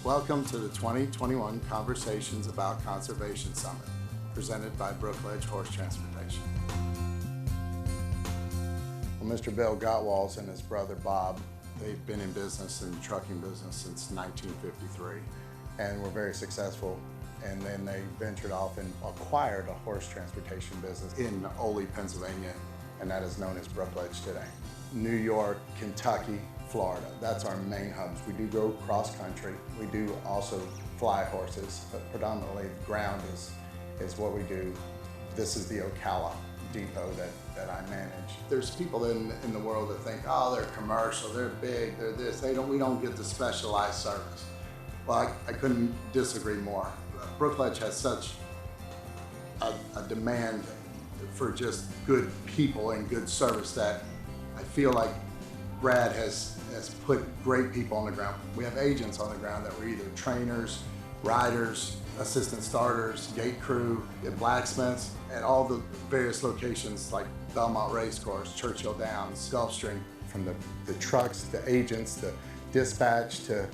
Welcome to the 2021 Conversations About Conservation Summit, presented by Brookledge Horse Transportation. Well, Mr. Bill Gottwals and his brother Bob, they've been in business, in the trucking business since 1953, and were very successful. And then they ventured off and acquired a horse transportation business in Ole, Pennsylvania, and that is known as Brookledge today. New York, Kentucky, Florida, that's our main hubs. We do go cross country. We do also fly horses, but predominantly ground is what we do. This is the Ocala depot that I manage. There's people in the world that think, oh, they're commercial, they're big, they're this, we don't get the specialized service. Well, I couldn't disagree more. Brookledge has such a demand for just good people and good service that I feel like Brad has put great people on the ground. We have agents on the ground that were either trainers, riders, assistant starters, gate crew, and blacksmiths at all the various locations like Belmont Racecourse, Churchill Downs, Gulfstream. From the trucks, the agents, the dispatch, to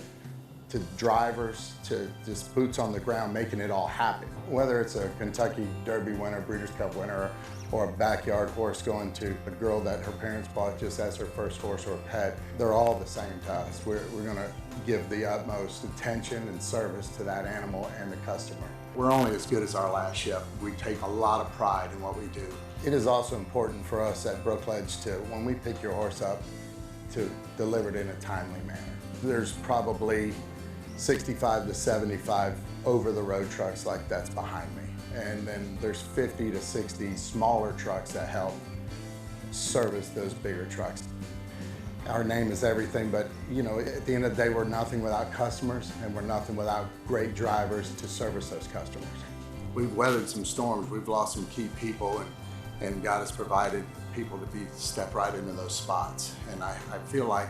drivers, to just boots on the ground, making it all happen. Whether it's a Kentucky Derby winner, Breeders' Cup winner, or a backyard horse going to a girl that her parents bought just as her first horse or a pet, they're all the same to us. We're gonna give the utmost attention and service to that animal and the customer. We're only as good as our last ship. We take a lot of pride in what we do. It is also important for us at Brookledge to, when we pick your horse up, to deliver it in a timely manner. There's probably 65 to 75 over-the-road trucks like that's behind me. And then there's 50 to 60 smaller trucks that help service those bigger trucks. Our name is everything, but at the end of the day, we're nothing without customers, and we're nothing without great drivers to service those customers. We've weathered some storms, we've lost some key people, and God has provided people to step right into those spots. And I feel like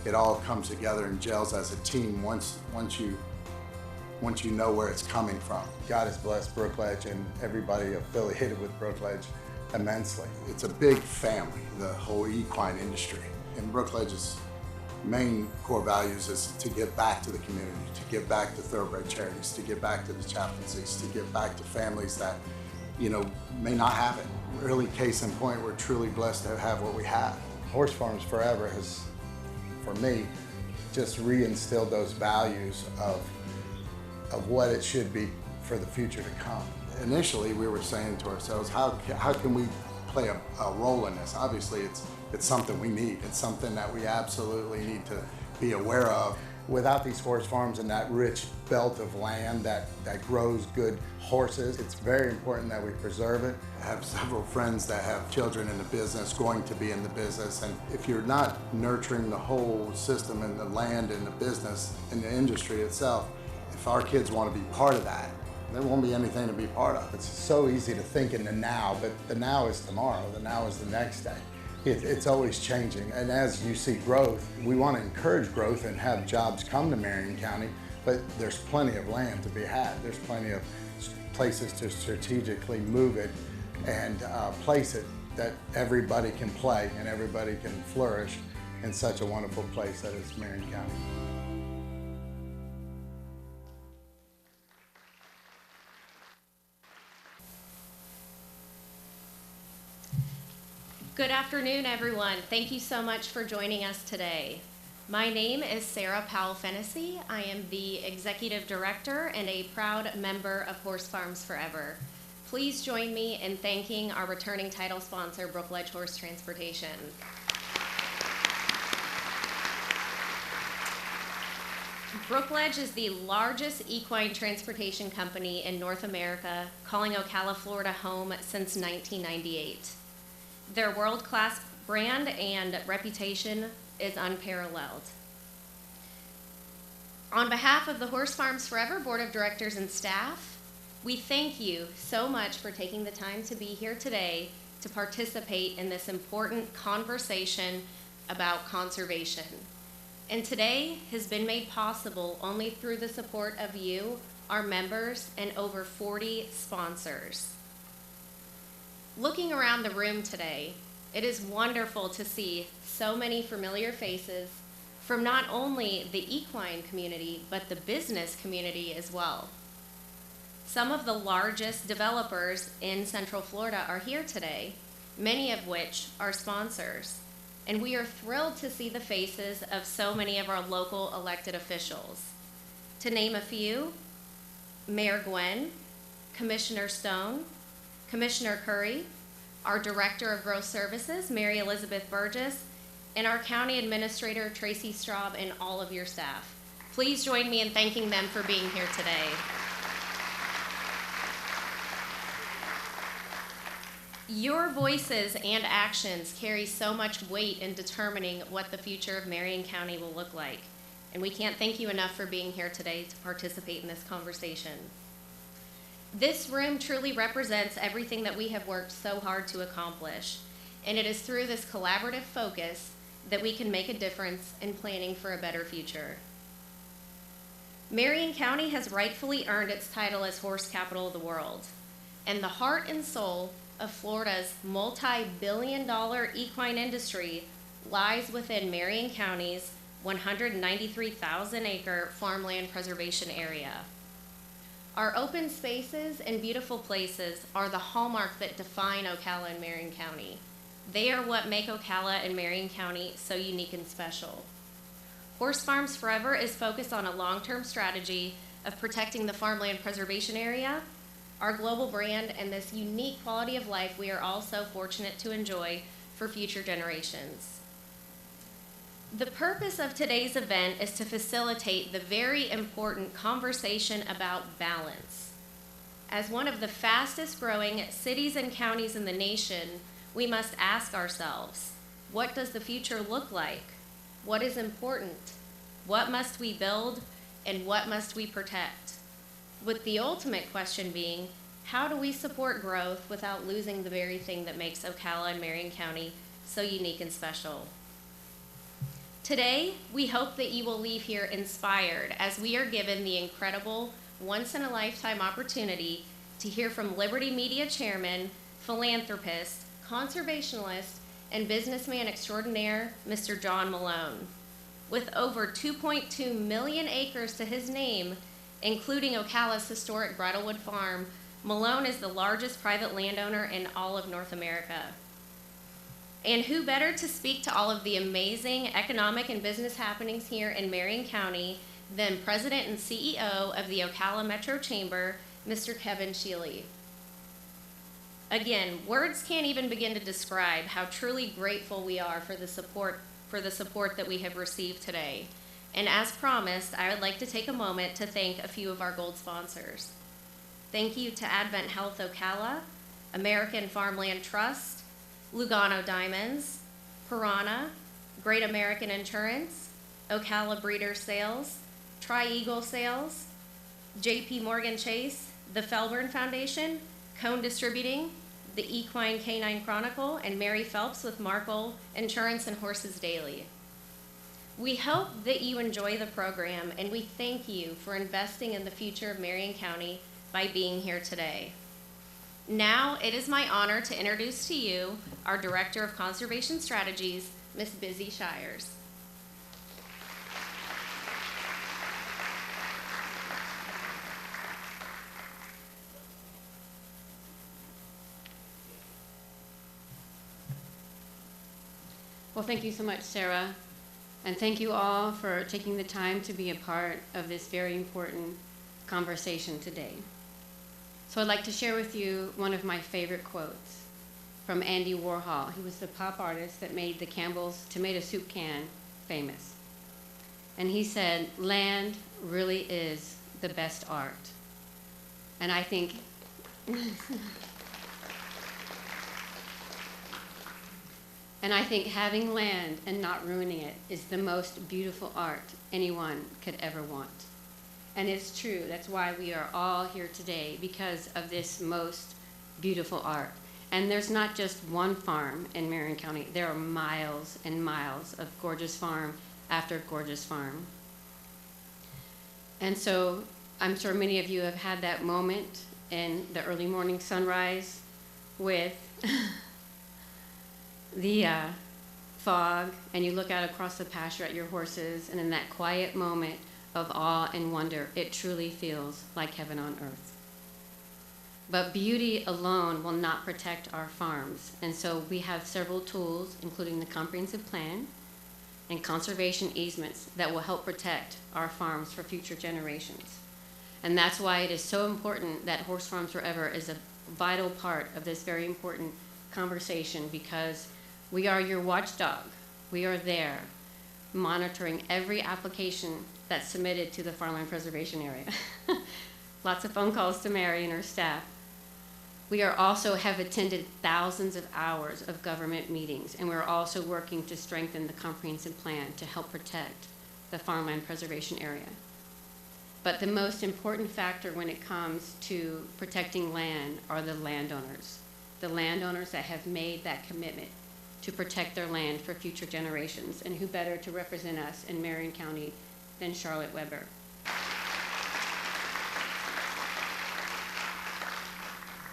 it all comes together and gels as a team once you know where it's coming from. God has blessed Brookledge and everybody affiliated with Brookledge immensely. It's a big family, the whole equine industry. And Brookledge's main core values is to give back to the community, to give back to thoroughbred charities, to give back to the chaplaincies, to give back to families that may not have it. Really, case in point, we're truly blessed to have what we have. Horse Farms Forever has, for me, just reinstilled those values of what it should be for the future to come. Initially, we were saying to ourselves, how can we play a role in this? Obviously, it's something we need. It's something that we absolutely need to be aware of. Without these horse farms and that rich belt of land that grows good horses, it's very important that we preserve it. I have several friends that have children in the business, going to be in the business, and if you're not nurturing the whole system and the land and the business and the industry itself, if our kids want to be part of that, there won't be anything to be part of. It's so easy to think in the now, but the now is tomorrow, the now is the next day. It's always changing, and as you see growth, we want to encourage growth and have jobs come to Marion County, but there's plenty of land to be had. There's plenty of places to strategically move it and place it that everybody can play and everybody can flourish in such a wonderful place that is Marion County. Good afternoon, everyone. Thank you so much for joining us today. My name is Sarah Powell-Fennessy. I am the Executive Director and a proud member of Horse Farms Forever. Please join me in thanking our returning title sponsor, Brookledge Horse Transportation. Brookledge is the largest equine transportation company in North America, calling Ocala, Florida home since 1998. Their world-class brand and reputation is unparalleled. On behalf of the Horse Farms Forever Board of Directors and staff, we thank you so much for taking the time to be here today to participate in this important conversation about conservation. And today has been made possible only through the support of you, our members, and over 40 sponsors. Looking around the room today, it is wonderful to see so many familiar faces from not only the equine community, but the business community as well. Some of the largest developers in Central Florida are here today, many of which are sponsors. And we are thrilled to see the faces of so many of our local elected officials. To name a few, Mayor Gwen, Commissioner Stone, Commissioner Curry, our Director of Growth Services, Mary Elizabeth Burgess, and our County Administrator, Tracy Straub, and all of your staff. Please join me in thanking them for being here today. Your voices and actions carry so much weight in determining what the future of Marion County will look like. And we can't thank you enough for being here today to participate in this conversation. This room truly represents everything that we have worked so hard to accomplish. And it is through this collaborative focus that we can make a difference in planning for a better future. Marion County has rightfully earned its title as horse capital of the world. And the heart and soul of Florida's multi-billion-dollar equine industry lies within Marion County's 193,000-acre Farmland Preservation Area. Our open spaces and beautiful places are the hallmark that define Ocala and Marion County. They are what make Ocala and Marion County so unique and special. Horse Farms Forever is focused on a long-term strategy of protecting the Farmland Preservation Area, our global brand, and this unique quality of life we are all so fortunate to enjoy for future generations. The purpose of today's event is to facilitate the very important conversation about balance. As one of the fastest growing cities and counties in the nation, we must ask ourselves, what does the future look like? What is important? What must we build? And what must we protect? With the ultimate question being, how do we support growth without losing the very thing that makes Ocala and Marion County so unique and special? Today, we hope that you will leave here inspired as we are given the incredible once-in-a-lifetime opportunity to hear from Liberty Media Chairman, philanthropist, conservationist, and businessman extraordinaire, Mr. John Malone. With over 2.2 million acres to his name, including Ocala's historic Bridlewood Farm, Malone is the largest private landowner in all of North America. And who better to speak to all of the amazing economic and business happenings here in Marion County than President and CEO of the Ocala Metro Chamber, Mr. Kevin Shealy. Again, words can't even begin to describe how truly grateful we are for the support that we have received today. And as promised, I would like to take a moment to thank a few of our gold sponsors. Thank you to Advent Health Ocala, American Farmland Trust, Lugano Diamonds, Piranha, Great American Insurance, Ocala Breeder Sales, Tri-Eagle Sales, JP Morgan Chase, the Felburn Foundation, Cone Distributing, the Equine Canine Chronicle, and Mary Phelps with Markle Insurance and Horses Daily. We hope that you enjoy the program, and we thank you for investing in the future of Marion County by being here today. Now, it is my honor to introduce to you our Director of Conservation Strategies, Ms. Busy Shires. Well, thank you so much, Sarah, and thank you all for taking the time to be a part of this very important conversation today. So I'd like to share with you one of my favorite quotes from Andy Warhol. He was the pop artist that made the Campbell's tomato soup can famous. And he said, "Land really is the best art." And I think having land and not ruining it is the most beautiful art anyone could ever want. And it's true. That's why we are all here today, because of this most beautiful art. And there's not just one farm in Marion County. There are miles and miles of gorgeous farm after gorgeous farm. And so I'm sure many of you have had that moment in the early morning sunrise with the fog, and you look out across the pasture at your horses, and in that quiet moment of awe and wonder, it truly feels like heaven on earth. But beauty alone will not protect our farms, and so we have several tools, including the comprehensive plan and conservation easements, that will help protect our farms for future generations. And that's why it is so important that Horse Farms Forever is a vital part of this very important conversation, because we are your watchdog. We are there monitoring every application that's submitted to the Farmland Preservation Area. Lots of phone calls to Mary and her staff. We are also have attended thousands of hours of government meetings, and we're also working to strengthen the comprehensive plan to help protect the Farmland Preservation Area. But the most important factor when it comes to protecting land are the landowners that have made that commitment to protect their land for future generations. And who better to represent us in Marion County than Charlotte Weber?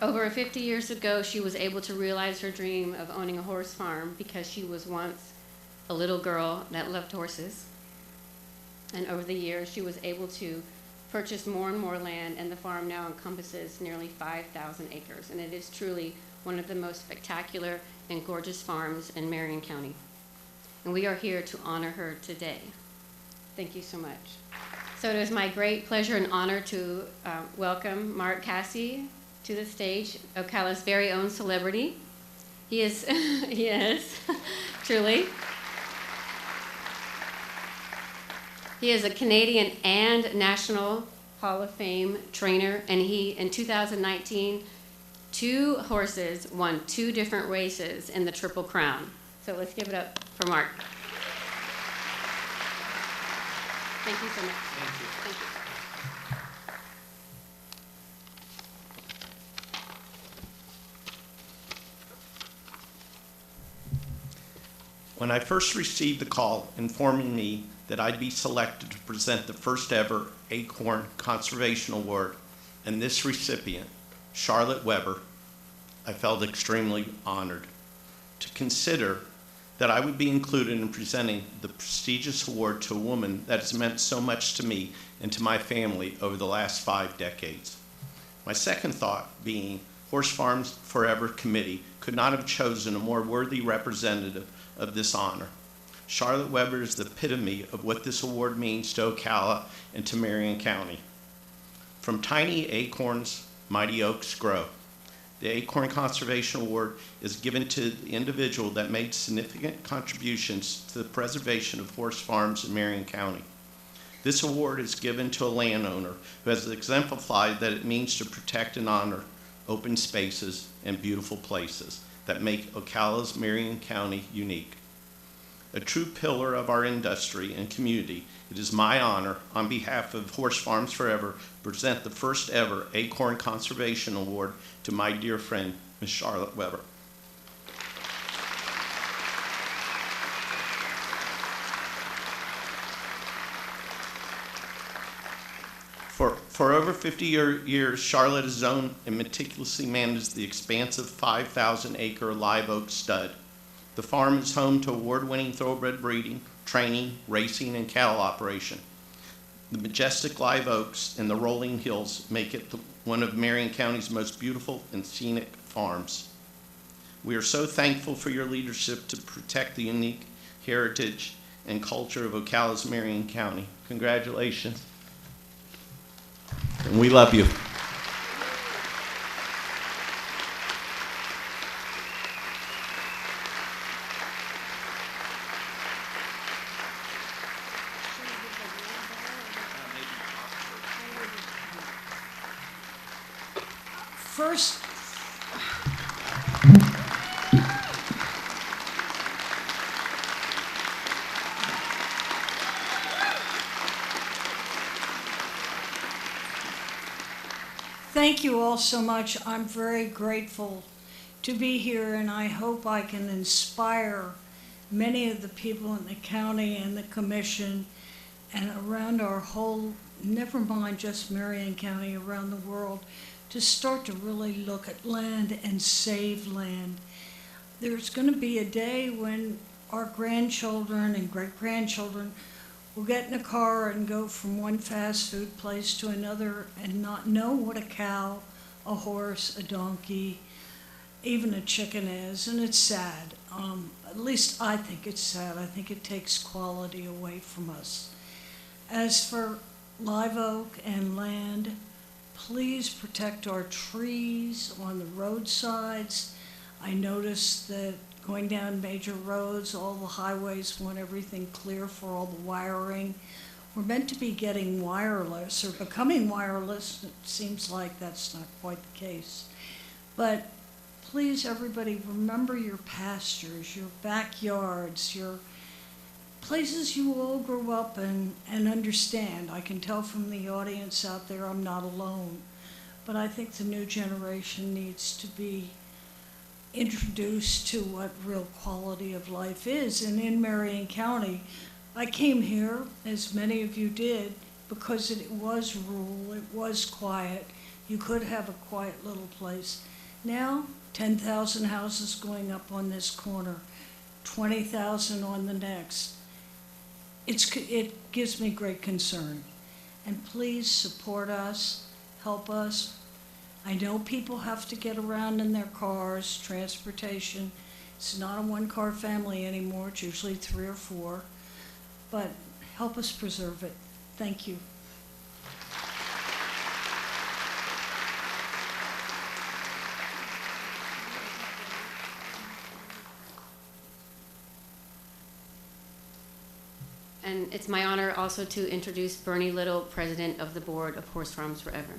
Over 50 years ago, she was able to realize her dream of owning a horse farm because she was once a little girl that loved horses. And over the years, she was able to purchase more and more land, and the farm now encompasses nearly 5,000 acres. And it is truly one of the most spectacular and gorgeous farms in Marion County. And we are here to honor her today. Thank you so much. So it is my great pleasure and honor to welcome Mark Cassie to the stage, Ocala's very own celebrity. He is, he is, truly. He is a Canadian and National Hall of Fame trainer, and he, in 2019, 2 horses won 2 different races in the Triple Crown. So let's give it up for Mark. Thank you so much. Thank you. Thank you. When I first received the call informing me that I'd be selected to present the first ever Acorn Conservation Award, and this recipient, Charlotte Weber, I felt extremely honored. To consider that I would be included in presenting the prestigious award to a woman that has meant so much to me and to my family over the last 5 decades. My second thought being Horse Farms Forever Committee could not have chosen a more worthy representative of this honor. Charlotte Weber is the epitome of what this award means to Ocala and to Marion County. From tiny acorns, mighty oaks grow. The Acorn Conservation Award is given to the individual that made significant contributions to the preservation of horse farms in Marion County. This award is given to a landowner who has exemplified that it means to protect and honor open spaces and beautiful places that make Ocala's Marion County unique. A true pillar of our industry and community, it is my honor, on behalf of Horse Farms Forever, to present the first ever Acorn Conservation Award to my dear friend, Ms. Charlotte Weber. For over 50 years, Charlotte has owned and meticulously managed the expansive 5,000-acre live oak stud. The farm is home to award-winning thoroughbred breeding, training, racing, and cattle operation. The majestic live oaks and the rolling hills make it one of Marion County's most beautiful and scenic farms. We are so thankful for your leadership to protect the unique heritage and culture of Ocala's Marion County. Congratulations. And we love you. First, thank you all so much. I'm very grateful to be here, and I hope I can inspire many of the people in the county and the commission and around our whole, never mind just Marion County, around the world, to start to really look at land and save land. There's going to be a day when our grandchildren and great-grandchildren will get in a car and go from one fast food place to another and not know what a cow, a horse, a donkey, even a chicken is, and it's sad. At least I think it's sad. I think it takes quality away from us. As for live oak and land, please protect our trees on the roadsides. I noticed that going down major roads, all the highways want everything clear for all the wiring. We're meant to be getting wireless or becoming wireless. It seems like that's not quite the case. But please, everybody, remember your pastures, your backyards, your places you all grew up and understand. I can tell from the audience out there I'm not alone. But I think the new generation needs to be introduced to what real quality of life is. And in Marion County, I came here, as many of you did, because it was rural, it was quiet. You could have a quiet little place. Now, 10,000 houses going up on this corner, 20,000 on the next. It gives me great concern. And please support us, help us. I know people have to get around in their cars, transportation. It's not a one-car family anymore, it's usually 3 or 4. But help us preserve it. Thank you. And it's my honor also to introduce Bernie Little, President of the Board of Horse Farms Forever.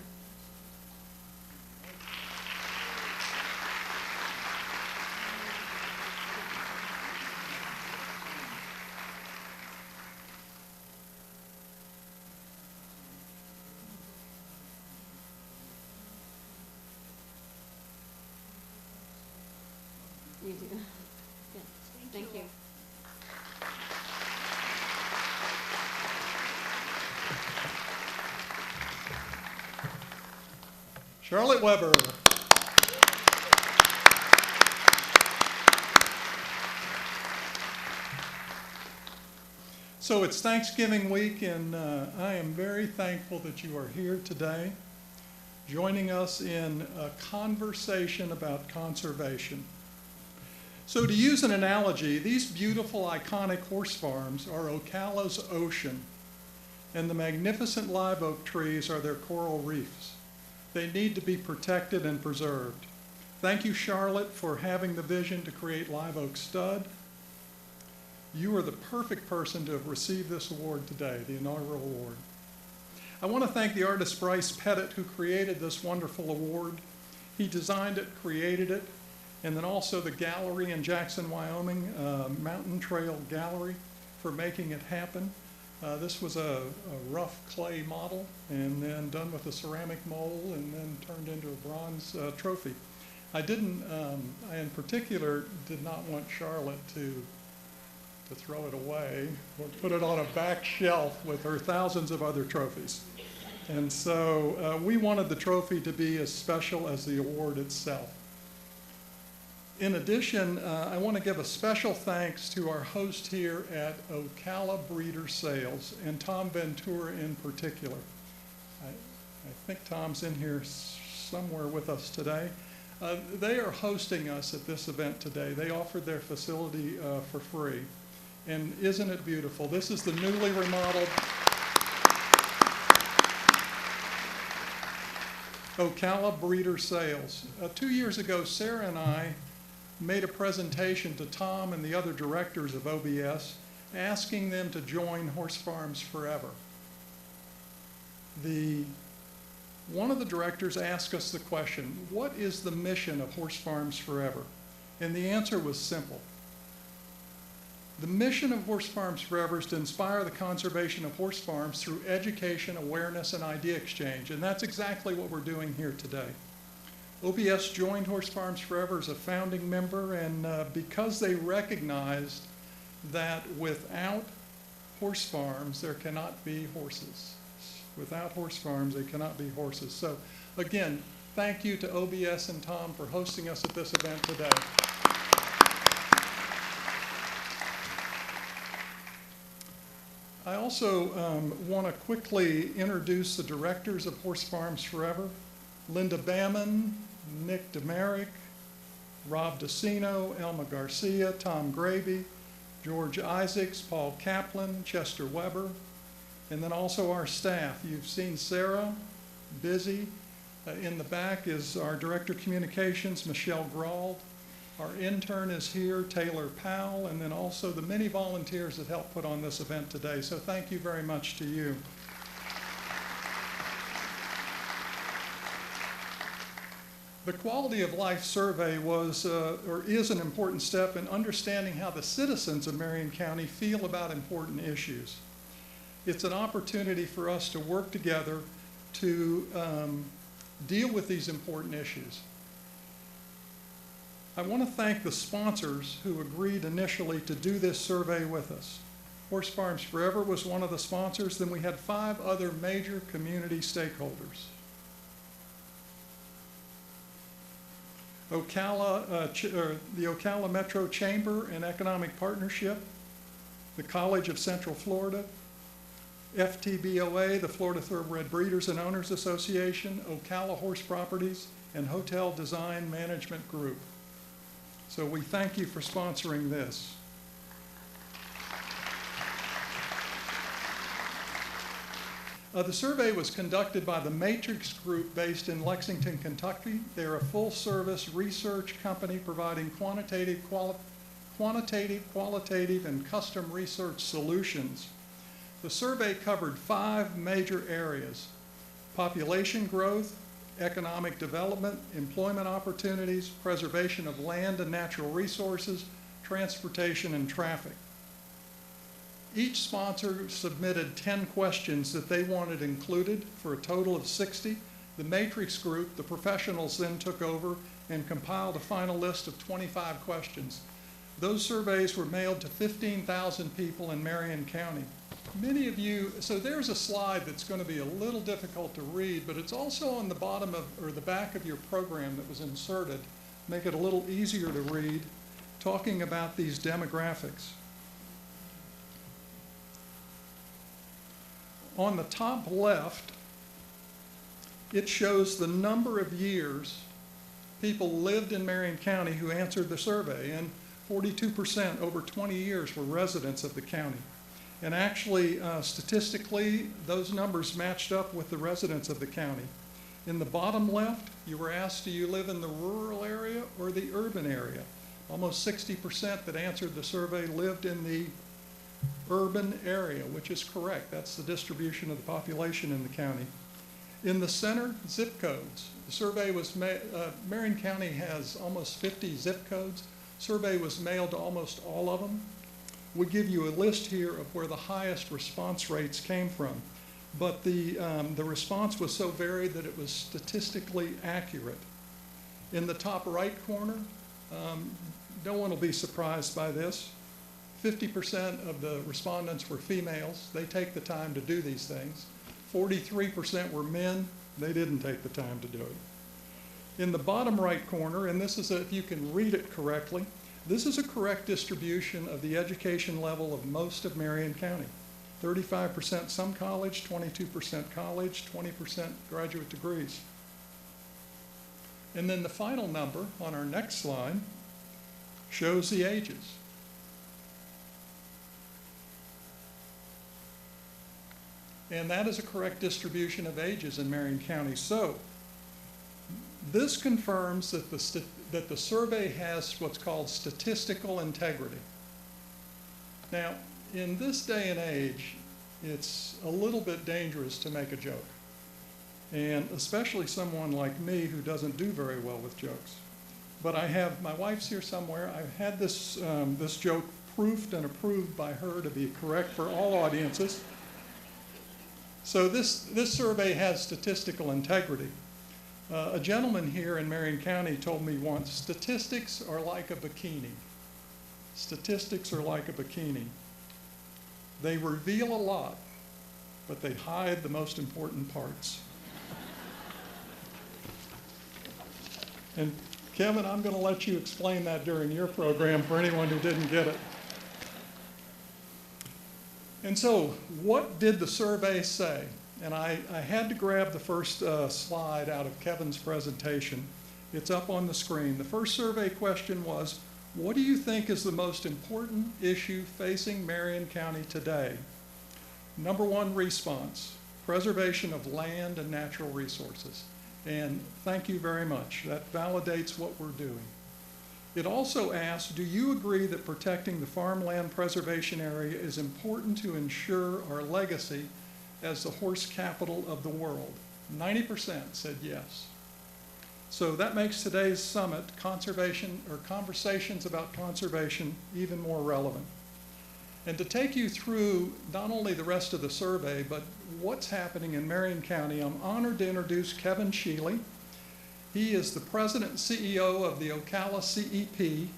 You do. Yeah. Thank you. Charlotte Weber. So it's Thanksgiving week, and I am very thankful that you are here today, joining us in a conversation about conservation. So to use an analogy, these beautiful, iconic horse farms are Ocala's ocean, and the magnificent live oak trees are their coral reefs. They need to be protected and preserved. Thank you, Charlotte, for having the vision to create Live Oak Stud. You are the perfect person to have received this award today, the inaugural award. I want to thank the artist Bryce Pettit, who created this wonderful award. He designed it, created it, and then also the gallery in Jackson, Wyoming, Mountain Trail Gallery, for making it happen. This was a rough clay model and then done with a ceramic mold and then turned into a bronze trophy. I in particular did not want Charlotte to throw it away or put it on a back shelf with her thousands of other trophies. And so we wanted the trophy to be as special as the award itself. In addition, I want to give a special thanks to our host here at Ocala Breeder Sales, and Tom Ventura in particular. I think Tom's in here somewhere with us today. They are hosting us at this event today. They offered their facility for free. And isn't it beautiful? This is the newly remodeled Ocala Breeder Sales. 2 years ago, Sarah and I made a presentation to Tom and the other directors of OBS, asking them to join Horse Farms Forever. One of the directors asked us the question, what is the mission of Horse Farms Forever? And the answer was simple. The mission of Horse Farms Forever is to inspire the conservation of horse farms through education, awareness, and idea exchange. And that's exactly what we're doing here today. OBS joined Horse Farms Forever as a founding member, and because they recognized that without horse farms, there cannot be horses. Without horse farms, there cannot be horses. So again, thank you to OBS and Tom for hosting us at this event today. I also want to quickly introduce the directors of Horse Farms Forever: Linda Bamman, Nick Demerick, Rob DeCino, Elma Garcia, Tom Gravy, George Isaacs, Paul Kaplan, Chester Weber, and then also our staff. You've seen Sarah, busy. In the back is our Director of Communications, Michelle Grauld. Our intern is here, Taylor Powell, and then also the many volunteers that helped put on this event today. So thank you very much to you. The Quality of Life Survey was, or is, an important step in understanding how the citizens of Marion County feel about important issues. It's an opportunity for us to work together to deal with these important issues. I want to thank the sponsors who agreed initially to do this survey with us. Horse Farms Forever was one of the sponsors. Then we had 5 other major community stakeholders. the Ocala Metro Chamber and Economic Partnership, the College of Central Florida, FTBOA, the Florida Thoroughbred Breeders and Owners Association, Ocala Horse Properties, and Hotel Design Management Group. So we thank you for sponsoring this. The survey was conducted by the Matrix Group based in Lexington, Kentucky. They're a full-service research company providing quantitative, qualitative, and custom research solutions. The survey covered 5 major areas: population growth, economic development, employment opportunities, preservation of land and natural resources, transportation, and traffic. Each sponsor submitted 10 questions that they wanted included for a total of 60. The Matrix Group, the professionals, then took over and compiled a final list of 25 questions. Those surveys were mailed to 15,000 people in Marion County. Many of you, so there's a slide that's going to be a little difficult to read, but it's also on the bottom of, or the back of your program that was inserted, make it a little easier to read, talking about these demographics. On the top left, it shows the number of years people lived in Marion County who answered the survey, and 42%, over 20 years, were residents of the county. And actually, statistically, those numbers matched up with the residents of the county. In the bottom left, you were asked, do you live in the rural area or the urban area? Almost 60% that answered the survey lived in the urban area, which is correct. That's the distribution of the population in the county. In the center, zip codes. The survey was Marion County has almost 50 zip codes. Survey was mailed to almost all of them. We give you a list here of where the highest response rates came from, but the response was so varied that it was statistically accurate. In the top right corner, no one will be surprised by this. 50% of the respondents were females. They take the time to do these things. 43% were men. They didn't take the time to do it. In the bottom right corner, and this is, if you can read it correctly, this is a correct distribution of the education level of most of Marion County. 35% some college, 22% college, 20% graduate degrees. And then the final number on our next slide shows the ages. And that is a correct distribution of ages in Marion County. So this confirms that the survey has what's called statistical integrity. Now, in this day and age, it's a little bit dangerous to make a joke, and especially someone like me who doesn't do very well with jokes. But I have, my wife's here somewhere, I've had this, this joke proofed and approved by her to be correct for all audiences. So this survey has statistical integrity. A gentleman here in Marion County told me once, statistics are like a bikini. Statistics are like a bikini. They reveal a lot, but they hide the most important parts. And Kevin, I'm going to let you explain that during your program for anyone who didn't get it. And so, what did the survey say? And I had to grab the first slide out of Kevin's presentation. It's up on the screen. The first survey question was, what do you think is the most important issue facing Marion County today? Number one response, preservation of land and natural resources. And thank you very much. That validates what we're doing. It also asked, do you agree that protecting the Farmland Preservation Area is important to ensure our legacy as the horse capital of the world? 90% said yes. So that makes today's summit, conversations about conservation, even more relevant. And to take you through not only the rest of the survey, but what's happening in Marion County, I'm honored to introduce Kevin Sheely. He is the president and CEO of the Ocala CEP.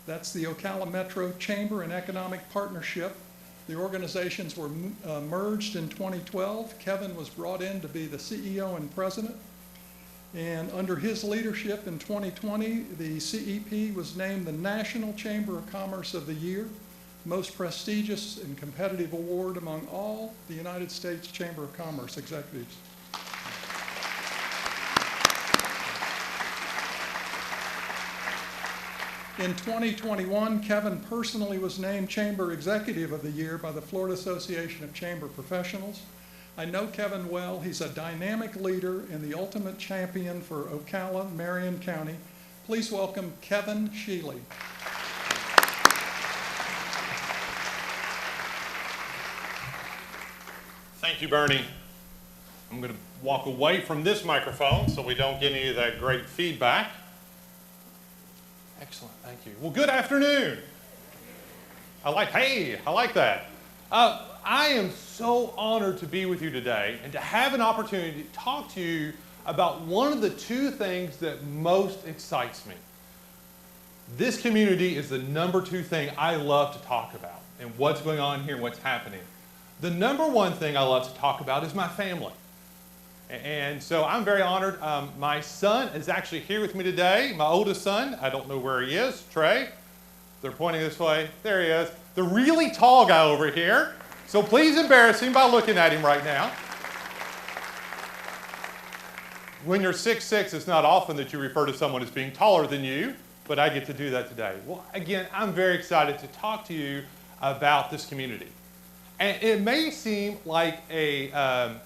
That's the Ocala Metro Chamber and Economic Partnership. The organizations were merged in 2012. Kevin was brought in to be the CEO and president. And under his leadership in 2020, the CEP was named the National Chamber of Commerce of the Year, most prestigious and competitive award among all the United States Chamber of Commerce executives. In 2021, Kevin personally was named Chamber Executive of the Year by the Florida Association of Chamber Professionals. I know Kevin well. He's a dynamic leader and the ultimate champion for Ocala, Marion County. Please welcome Kevin Sheely. Thank you, Bernie. I'm going to walk away from this microphone so we don't get any of that great feedback. Excellent, thank you. Well, good afternoon. I like that. I am so honored to be with you today and to have an opportunity to talk to you about one of the two things that most excites me. This community is the number two thing I love to talk about and what's going on here and what's happening. The number one thing I love to talk about is my family. And so I'm very honored. My son is actually here with me today, my oldest son. I don't know where he is, Trey. They're pointing this way. There he is. The really tall guy over here. So please embarrass him by looking at him right now. When you're 6'6", it's not often that you refer to someone as being taller than you, but I get to do that today. Well, again, I'm very excited to talk to you about this community. And it may seem like a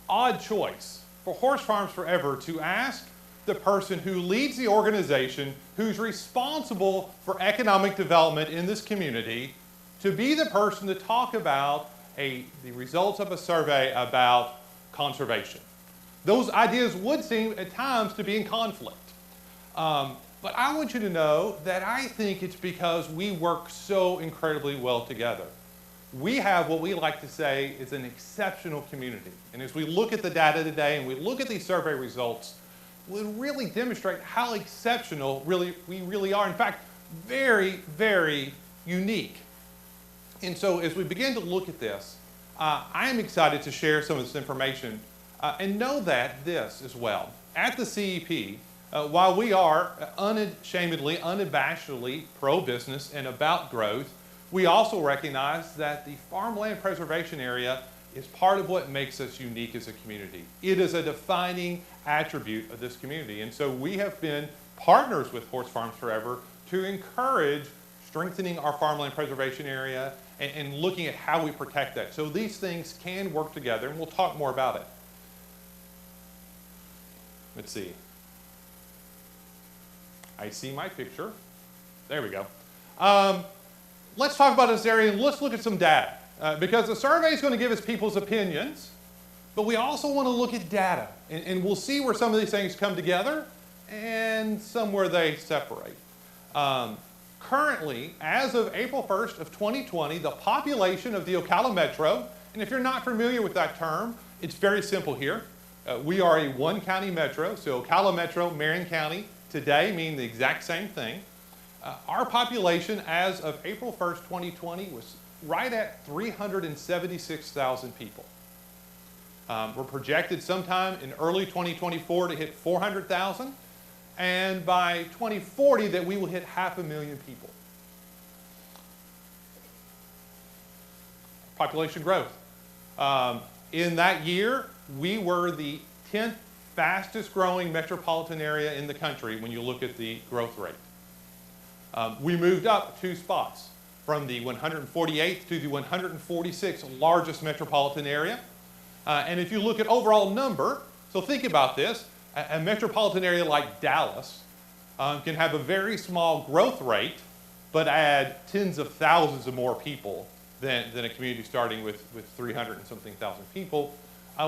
odd choice for Horse Farms Forever to ask the person who leads the organization, who's responsible for economic development in this community, to be the person to talk about the results of a survey about conservation. Those ideas would seem at times to be in conflict. But I want you to know that I think it's because we work so incredibly well together. We have what we like to say is an exceptional community. And as we look at the data today and we look at these survey results, we really demonstrate how exceptional we really are. In fact, very, very unique. And so as we begin to look at this, I am excited to share some of this information and know that this as well. At the CEP, while we are unashamedly, unabashedly pro-business and about growth, we also recognize that the Farmland Preservation Area is part of what makes us unique as a community. It is a defining attribute of this community. And so we have been partners with Horse Farms Forever to encourage strengthening our Farmland Preservation Area and looking at how we protect that. So these things can work together, and we'll talk more about it. Let's see. I see my picture. There we go. Let's talk about this area and let's look at some data. Because the survey is going to give us people's opinions, but we also want to look at data. And we'll see where some of these things come together and some where they separate. Currently, as of April 1st of 2020, the population of the Ocala Metro, and if you're not familiar with that term, it's very simple here. We are a one-county metro, so Ocala Metro, Marion County, today mean the exact same thing. Our population as of April 1st, 2020 was right at 376,000 people. We're projected sometime in early 2024 to hit 400,000, and by 2040 that we will hit 500,000 people. population growth. In that year, we were the 10th fastest growing metropolitan area in the country when you look at the growth rate. We moved up 2 spots from the 148th to the 146th largest metropolitan area. And if you look at overall number, so think about this, a metropolitan area like Dallas can have a very small growth rate, but add tens of thousands of more people than a community starting with 300 and something thousand people.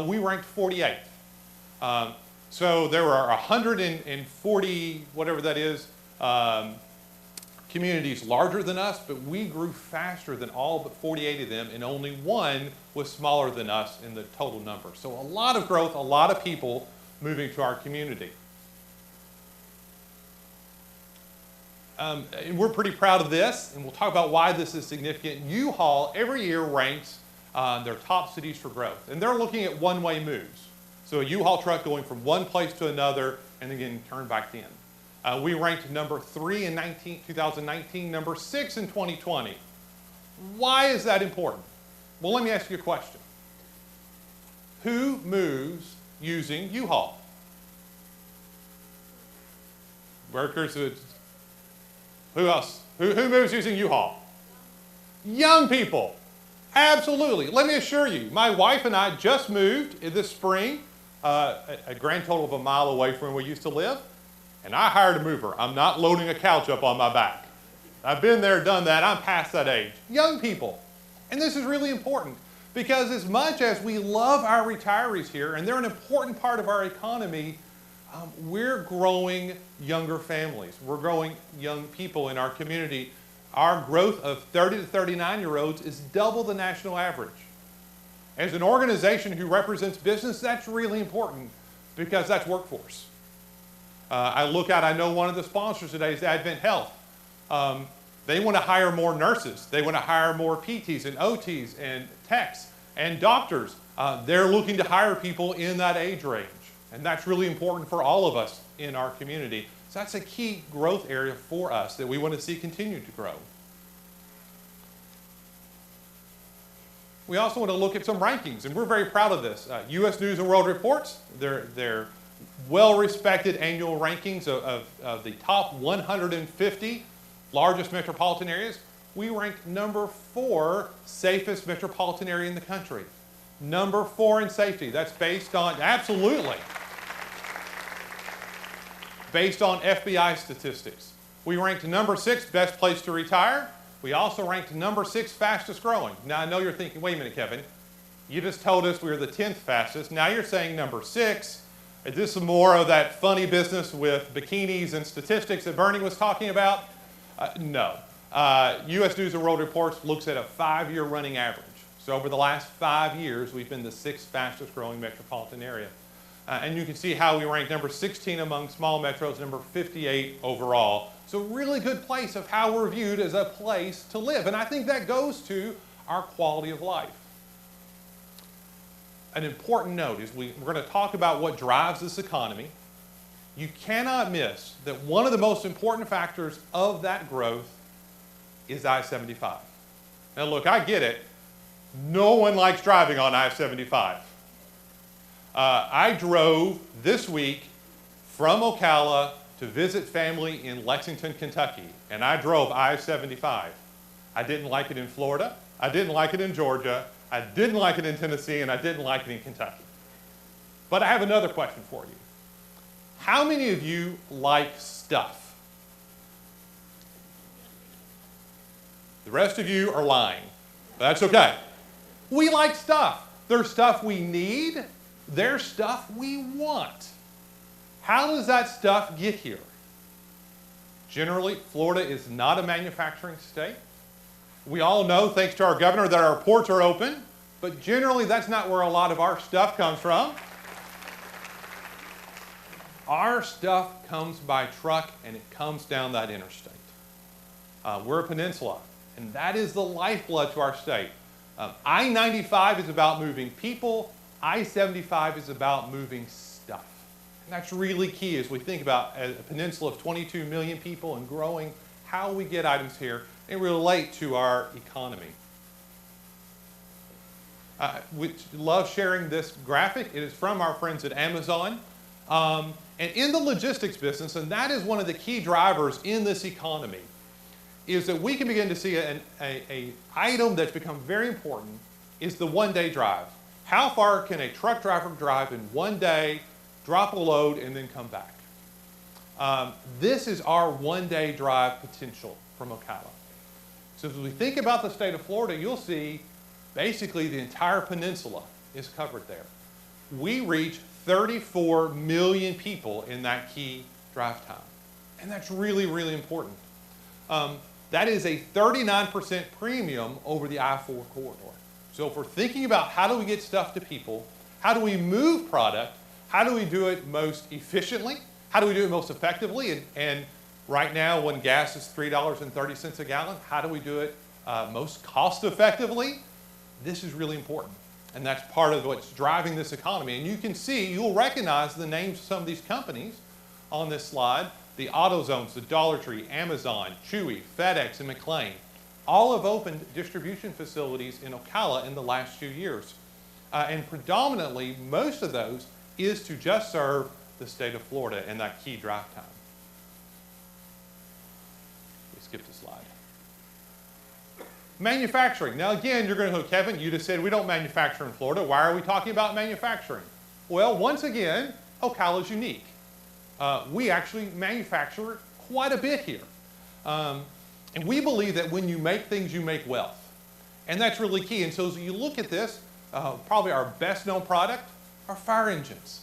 We ranked 48th. So there were 140, whatever that is, communities larger than us, but we grew faster than all but 48 of them, and only one was smaller than us in the total number. So a lot of growth, a lot of people moving to our community. And we're pretty proud of this, and we'll talk about why this is significant. U-Haul every year ranks their top cities for growth, and they're looking at one-way moves. So a U-Haul truck going from one place to another and then getting turned back in. We ranked number 3 in 2019, number 6 in 2020. Why is that important? Well, let me ask you a question. Who moves using U-Haul? Workers. Who else? Who moves using U-Haul? Young people. Absolutely. Let me assure you, my wife and I just moved this spring, a grand total of a mile away from where we used to live, and I hired a mover. I'm not loading a couch up on my back. I've been there, done that. I'm past that age. Young people. And this is really important because as much as we love our retirees here, and they're an important part of our economy, we're growing younger families. We're growing young people in our community. Our growth of 30 to 39-year-olds is double the national average. As an organization who represents business, that's really important because that's workforce. I know one of the sponsors today is Advent Health. They want to hire more nurses. They want to hire more PTs and OTs and techs and doctors. They're looking to hire people in that age range. And that's really important for all of us in our community. So that's a key growth area for us that we want to see continue to grow. We also want to look at some rankings, and we're very proud of this. U.S. News & World Reports, their well-respected annual rankings of the top 150 largest metropolitan areas. We ranked number 4 safest metropolitan area in the country. Number 4 in safety. That's based on, absolutely, based on FBI statistics. We ranked number 6 best place to retire. We also ranked number 6 fastest growing. Now I know you're thinking, wait a minute, Kevin, you just told us we were the 10th fastest. Now you're saying number 6. Is this more of that funny business with bikinis and statistics that Bernie was talking about? No. U.S. News & World Reports looks at a 5-year running average. So over the last 5 years, we've been the 6th fastest growing metropolitan area. And you can see how we rank number 16 among small metros, number 58 overall. So really good place of how we're viewed as a place to live. And I think that goes to our quality of life. An important note is we're going to talk about what drives this economy. You cannot miss that one of the most important factors of that growth is I-75. Now look, I get it. No one likes driving on I-75. I drove this week from Ocala to visit family in Lexington, Kentucky, and I drove I-75. I didn't like it in Florida. I didn't like it in Georgia. I didn't like it in Tennessee, and I didn't like it in Kentucky. But I have another question for you. How many of you like stuff? The rest of you are lying. But that's okay. We like stuff. There's stuff we need. There's stuff we want. How does that stuff get here? Generally, Florida is not a manufacturing state. We all know, thanks to our governor, that our ports are open, but generally that's not where a lot of our stuff comes from. Our stuff comes by truck and it comes down that interstate. We're a peninsula, and that is the lifeblood to our state. I-95 is about moving people. I-75 is about moving stuff. And that's really key as we think about a peninsula of 22 million people and growing, how we get items here and relate to our economy. which love sharing this graphic. It is from our friends at Amazon. And in the logistics business, and that is one of the key drivers in this economy, is that we can begin to see an item that's become very important is the one-day drive. How far can a truck driver drive in one day, drop a load, and then come back? This is our one-day drive potential from Ocala. So as we think about the state of Florida, you'll see basically the entire peninsula is covered there. We reach 34 million people in that key drive time. And that's really, really important. That is a 39% premium over the I-4 corridor. So if we're thinking about how do we get stuff to people, how do we move product, how do we do it most efficiently, how do we do it most effectively, and right now when gas is $3.30 a gallon, how do we do it most cost effectively? This is really important. And that's part of what's driving this economy. And you can see, you'll recognize the names of some of these companies on this slide. The AutoZones, the Dollar Tree, Amazon, Chewy, FedEx, and McLean. All have opened distribution facilities in Ocala in the last few years. And predominantly, most of those is to just serve the state of Florida in that key drive time. We skipped a slide. Manufacturing. Now again, you're going to go, Kevin, you just said we don't manufacture in Florida. Why are we talking about manufacturing? Well, once again, Ocala is unique. We actually manufacture quite a bit here. And we believe that when you make things, you make wealth. And that's really key. And so as you look at this, probably our best known product are fire engines.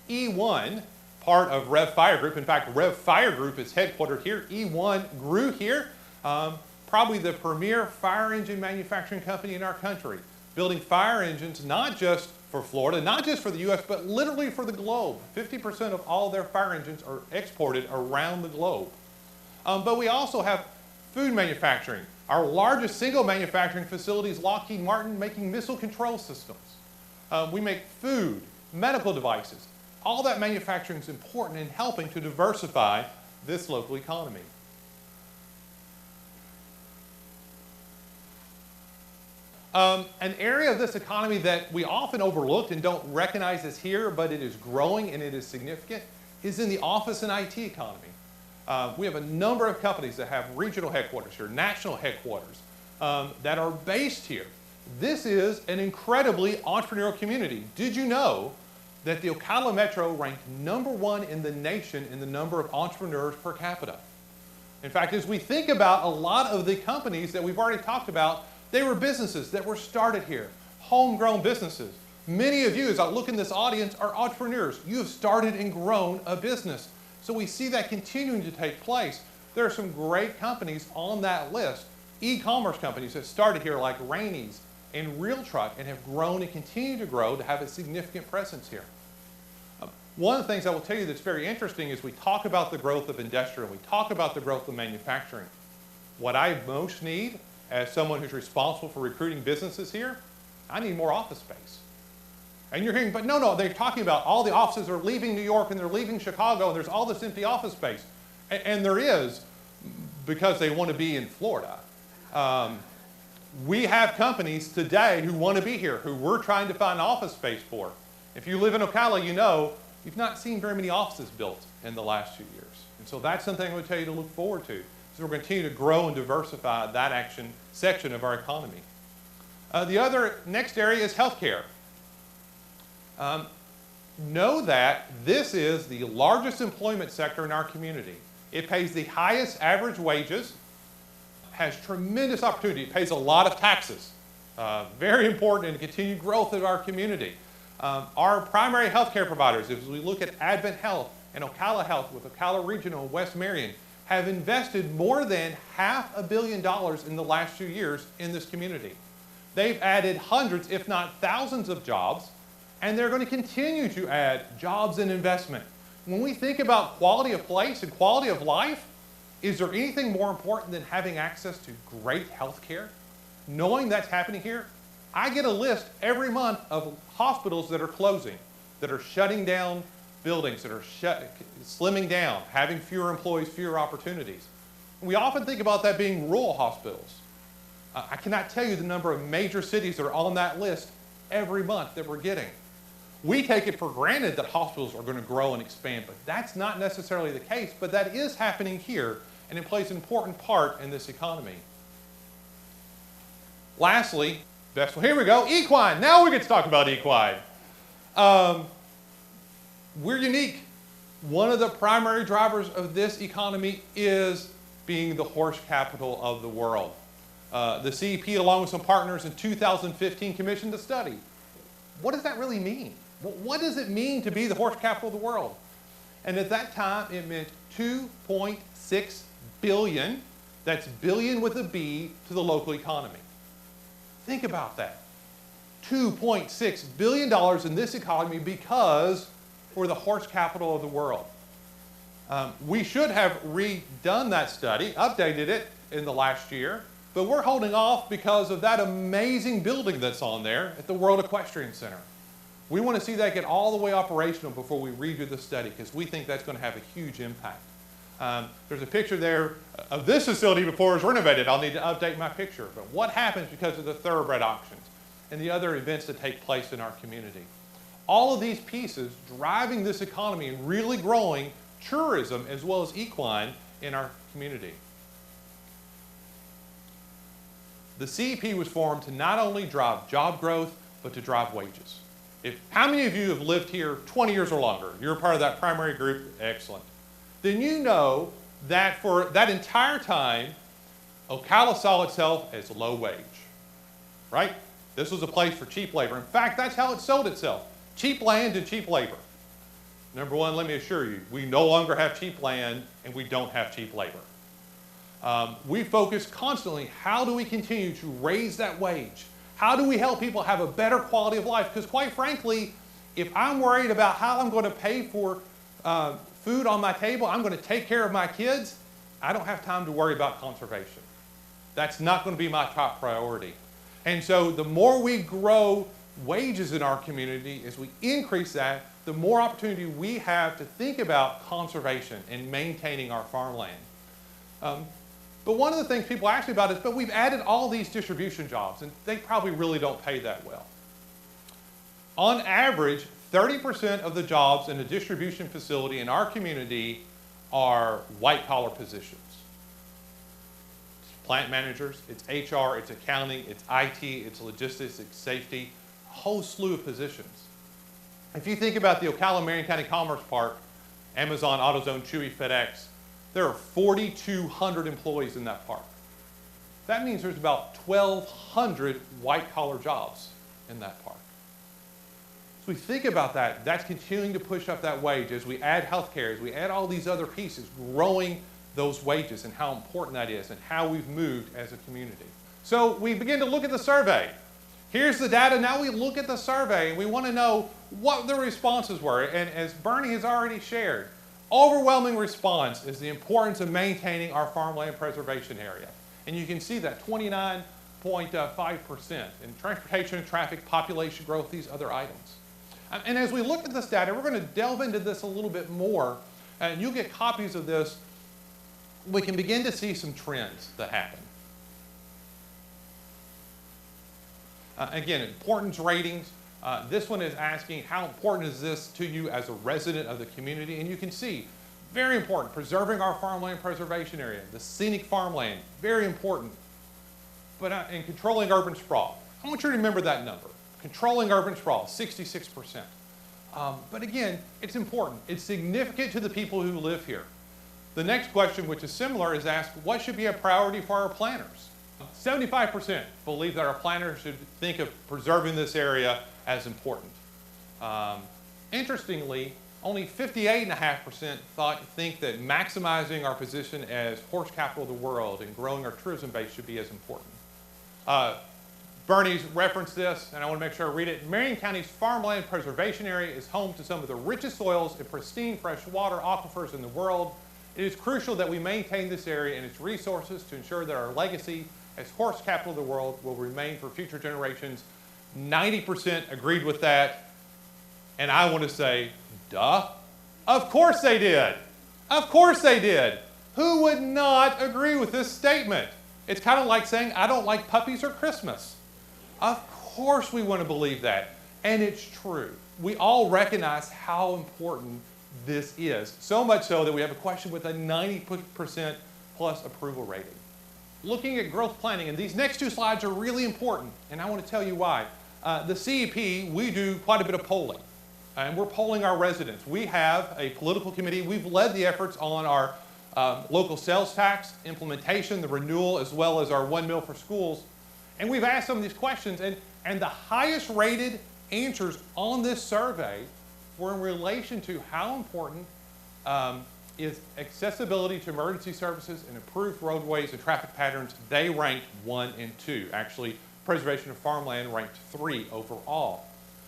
E1, part of Rev Fire Group. In fact, Rev Fire Group is headquartered here. E1 grew here. Probably the premier fire engine manufacturing company in our country, building fire engines not just for Florida, not just for the U.S., but literally for the globe. 50% of all their fire engines are exported around the globe. But we also have food manufacturing. Our largest single manufacturing facility is Lockheed Martin, making missile control systems. We make food, medical devices. All that manufacturing is important in helping to diversify this local economy. An area of this economy that we often overlooked and don't recognize is here, but it is growing and it is significant, is in the office and IT economy. We have a number of companies that have regional headquarters here, national headquarters, that are based here. This is an incredibly entrepreneurial community. Did you know that the Ocala Metro ranked #1 in the nation in the number of entrepreneurs per capita? In fact, as we think about a lot of the companies that we've already talked about, they were businesses that were started here, homegrown businesses. Many of you, as I look in this audience, are entrepreneurs. You have started and grown a business. So we see that continuing to take place. There are some great companies on that list, e-commerce companies that started here like Rainey's and Real Truck and have grown and continue to grow to have a significant presence here. One of the things I will tell you that's very interesting is we talk about the growth of industrial, we talk about the growth of manufacturing. What I most need as someone who's responsible for recruiting businesses here, I need more office space. And you're hearing, but no, they're talking about all the offices are leaving New York and they're leaving Chicago and there's all this empty office space. And there is, because they want to be in Florida. We have companies today who want to be here, who we're trying to find office space for. If you live in Ocala, you know you've not seen very many offices built in the last few years. And so that's something I would tell you to look forward to. So we're going to continue to grow and diversify that section of our economy. The other next area is healthcare. Know that this is the largest employment sector in our community. It pays the highest average wages, has tremendous opportunity. It pays a lot of taxes. Very important in the continued growth of our community. Our primary healthcare providers, as we look at Advent Health and Ocala Health with Ocala Regional and West Marion, have invested more than $500 million in the last few years in this community. They've added hundreds, if not thousands of jobs, and they're going to continue to add jobs and investment. When we think about quality of place and quality of life, is there anything more important than having access to great health care? Knowing that's happening here, I get a list every month of hospitals that are closing, that are shutting down buildings, that are slimming down, having fewer employees, fewer opportunities. We often think about that being rural hospitals. I cannot tell you the number of major cities that are on that list every month that we're getting. We take it for granted that hospitals are going to grow and expand, but that's not necessarily the case, but that is happening here, and it plays an important part in this economy. Lastly, here we go, equine. Now we get to talk about equine. We're unique. One of the primary drivers of this economy is being the horse capital of the world. The CEP, along with some partners in 2015, commissioned a study. What does that really mean? What does it mean to be the horse capital of the world? And at that time, it meant 2.6 billion, that's billion with a B, to the local economy. Think about that. $2.6 billion in this economy because we're the horse capital of the world. We should have redone that study, updated it in the last year, but we're holding off because of that amazing building that's on there at the World Equestrian Center. We want to see that get all the way operational before we redo the study because we think that's going to have a huge impact. There's a picture there of this facility before it was renovated. I'll need to update my picture. But what happens because of the thoroughbred auctions and the other events that take place in our community? All of these pieces driving this economy and really growing tourism as well as equine in our community. The CEP was formed to not only drive job growth, but to drive wages. How many of you have lived here 20 years or longer? You're a part of that primary group? Excellent. Then you know that for that entire time, Ocala saw itself as low wage, right? This was a place for cheap labor. In fact, that's how it sold itself. Cheap land and cheap labor. Number one, let me assure you, we no longer have cheap land and we don't have cheap labor. We focus constantly, how do we continue to raise that wage? How do we help people have a better quality of life? Because quite frankly, if I'm worried about how I'm going to pay for food on my table, I'm going to take care of my kids, I don't have time to worry about conservation. That's not going to be my top priority. And so the more we grow wages in our community, as we increase that, the more opportunity we have to think about conservation and maintaining our farmland. But one of the things people ask me about is, but we've added all these distribution jobs, and they probably really don't pay that well. On average, 30% of the jobs in a distribution facility in our community are white-collar positions. It's plant managers, it's HR, it's accounting, it's IT, it's logistics, it's safety, a whole slew of positions. If you think about the Ocala Marion County Commerce Park, Amazon, AutoZone, Chewy, FedEx, there are 4,200 employees in that park. That means there's about 1,200 white-collar jobs in that park. So we think about that, that's continuing to push up that wage as we add healthcare, as we add all these other pieces, growing those wages and how important that is and how we've moved as a community. So we begin to look at the survey. Here's the data, now we look at the survey and we want to know what the responses were. And as Bernie has already shared, overwhelming response is the importance of maintaining our farmland preservation area. And you can see that 29.5% in transportation, traffic, population growth, these other items. And as we look at this data, we're going to delve into this a little bit more, and you'll get copies of this. We can begin to see some trends that happen. Again, importance ratings. This one is asking how important is this to you as a resident of the community? And you can see, very important, preserving our farmland preservation area, the scenic farmland, very important. But in controlling urban sprawl, I want you to remember that number. Controlling urban sprawl, 66%. But again, it's important. It's significant to the people who live here. The next question, which is similar, is asked, what should be a priority for our planners? 75% believe that our planners should think of preserving this area as important. Interestingly, only 58.5% think that maximizing our position as horse capital of the world and growing our tourism base should be as important. Bernie's referenced this, and I want to make sure I read it. Marion County's Farmland Preservation Area is home to some of the richest soils and pristine freshwater aquifers in the world. It is crucial that we maintain this area and its resources to ensure that our legacy as horse capital of the world will remain for future generations. 90% agreed with that, and I want to say, duh. Of course they did. Of course they did. Who would not agree with this statement? It's kind of like saying, I don't like puppies or Christmas. Of course we want to believe that. And it's true. We all recognize how important this is. So much so that we have a question with a 90% plus approval rating. Looking at growth planning, and these next two slides are really important, and I want to tell you why. The CEP, we do quite a bit of polling, and we're polling our residents. We have a political committee. We've led the efforts on our local sales tax implementation, the renewal, as well as our 1 meal for schools. And we've asked some of these questions, and the highest rated answers on this survey were in relation to how important is accessibility to emergency services and improved roadways and traffic patterns. They ranked 1 and 2. Actually, preservation of farmland ranked 3 overall.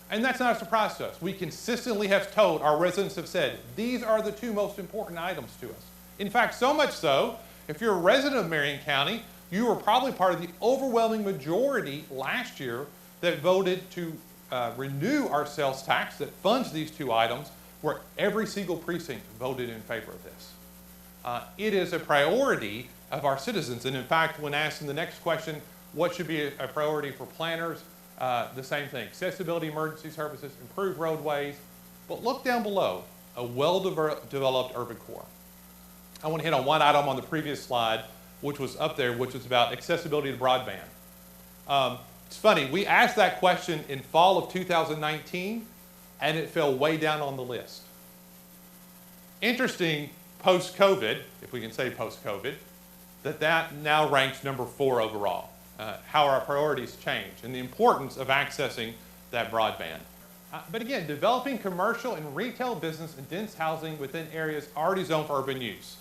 And that's not a surprise to us. We consistently have told, our residents have said, these are the 2 most important items to us. In fact, so much so, if you're a resident of Marion County, you were probably part of the overwhelming majority last year that voted to renew our sales tax that funds these 2 items, where every single precinct voted in favor of this. It is a priority of our citizens, and in fact, when asked in the next question, what should be a priority for planners, the same thing. Accessibility, emergency services, improved roadways, but look down below, a well-developed urban core. I want to hit on one item on the previous slide, which was up there, which was about accessibility to broadband. It's funny, we asked that question in fall of 2019, and it fell way down on the list. Interesting, post-COVID, if we can say post-COVID, that now ranks number 4 overall. How our priorities change and the importance of accessing that broadband. But again, developing commercial and retail business and dense housing within areas already zoned for urban use.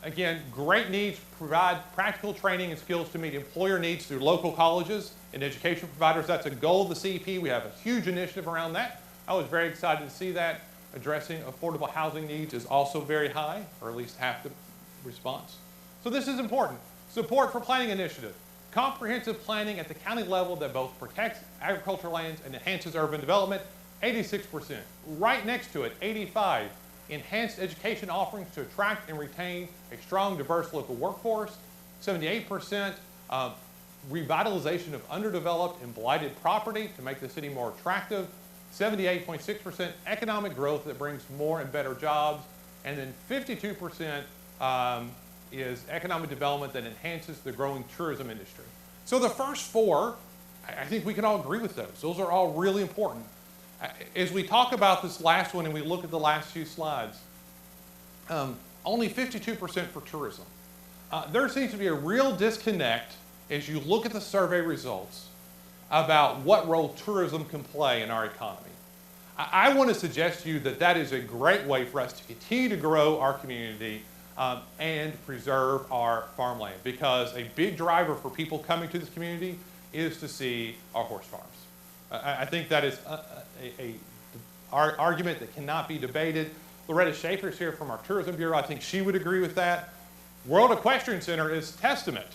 Again, great needs, provide practical training and skills to meet employer needs through local colleges and education providers. That's a goal of the CEP. We have a huge initiative around that. I was very excited to see that. Addressing affordable housing needs is also very high, or at least half the response. So this is important. Support for planning initiative. Comprehensive planning at the county level that both protects agricultural lands and enhances urban development, 86%. Right next to it, 85%. Enhanced education offerings to attract and retain a strong, diverse local workforce, 78%. Revitalization of underdeveloped and blighted property to make the city more attractive, 78.6%. Economic growth that brings more and better jobs, and then 52% is economic development that enhances the growing tourism industry. So the first 4, I think we can all agree with those. Those are all really important. As we talk about this last one and we look at the last few slides, only 52% for tourism. There seems to be a real disconnect as you look at the survey results about what role tourism can play in our economy. I want to suggest to you that that is a great way for us to continue to grow our community and preserve our farmland, because a big driver for people coming to this community is to see our horse farms. I think that is our argument that cannot be debated. Loretta Schaefer is here from our Tourism Bureau. I think she would agree with that. World Equestrian Center is testament.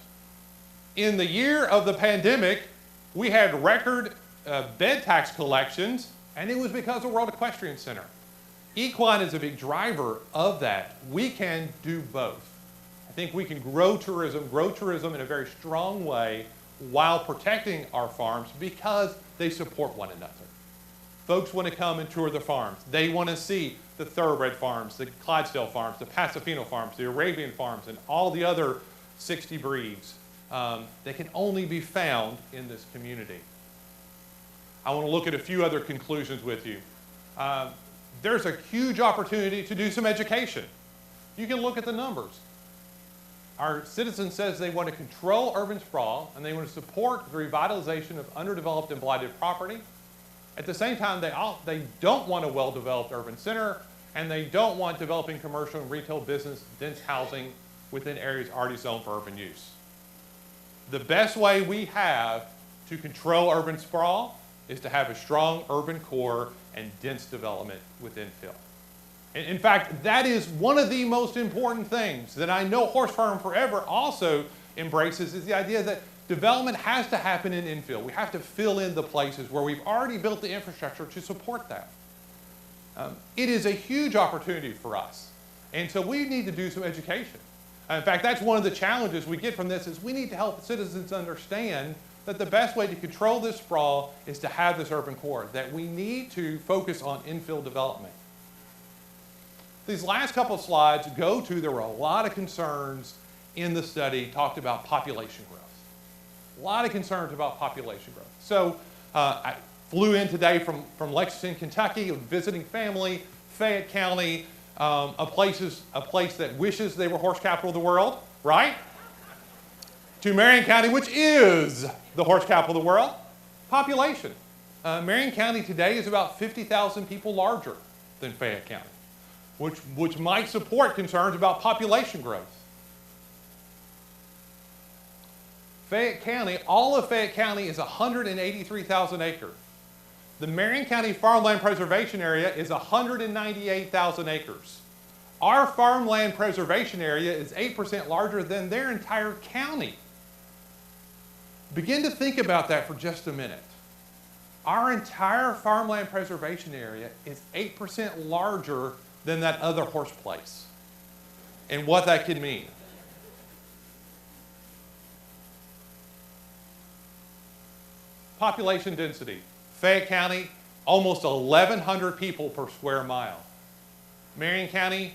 In the year of the pandemic, we had record bed tax collections, and it was because of World Equestrian Center. Equine is a big driver of that. We can do both. I think we can grow tourism in a very strong way while protecting our farms because they support one another. Folks want to come and tour the farms. They want to see the thoroughbred farms, the Clydesdale farms, the Pasofino farms, the Arabian farms, and all the other 60 breeds that can only be found in this community. I want to look at a few other conclusions with you. There's a huge opportunity to do some education. You can look at the numbers. Our citizen says they want to control urban sprawl and they want to support the revitalization of underdeveloped and blighted property. At the same time, they don't want a well-developed urban center, and they don't want developing commercial and retail business, dense housing within areas already zoned for urban use. The best way we have to control urban sprawl is to have a strong urban core and dense development with infill. In fact, that is one of the most important things that I know Horse Farm Forever also embraces, is the idea that development has to happen in infill. We have to fill in the places where we've already built the infrastructure to support that. It is a huge opportunity for us, and so we need to do some education. In fact, that's one of the challenges we get from this, is we need to help citizens understand that the best way to control this sprawl is to have this urban core, that we need to focus on infill development. These last couple of slides go to, there were a lot of concerns in the study, talked about population growth. A lot of concerns about population growth. So I flew in today from Lexington, Kentucky, visiting family, Fayette County, a place that wishes they were horse capital of the world, right? To Marion County, which is the horse capital of the world. Population. Marion County today is about 50,000 people larger than Fayette County, which might support concerns about population growth. Fayette County, all of Fayette County is 183,000 acres. The Marion County Farmland Preservation Area is 198,000 acres. Our Farmland Preservation Area is 8% larger than their entire county. Begin to think about that for just a minute. Our entire Farmland Preservation Area is 8% larger than that other horse place, and what that could mean. Population density. Fayette County, almost 1,100 people per square mile. Marion County,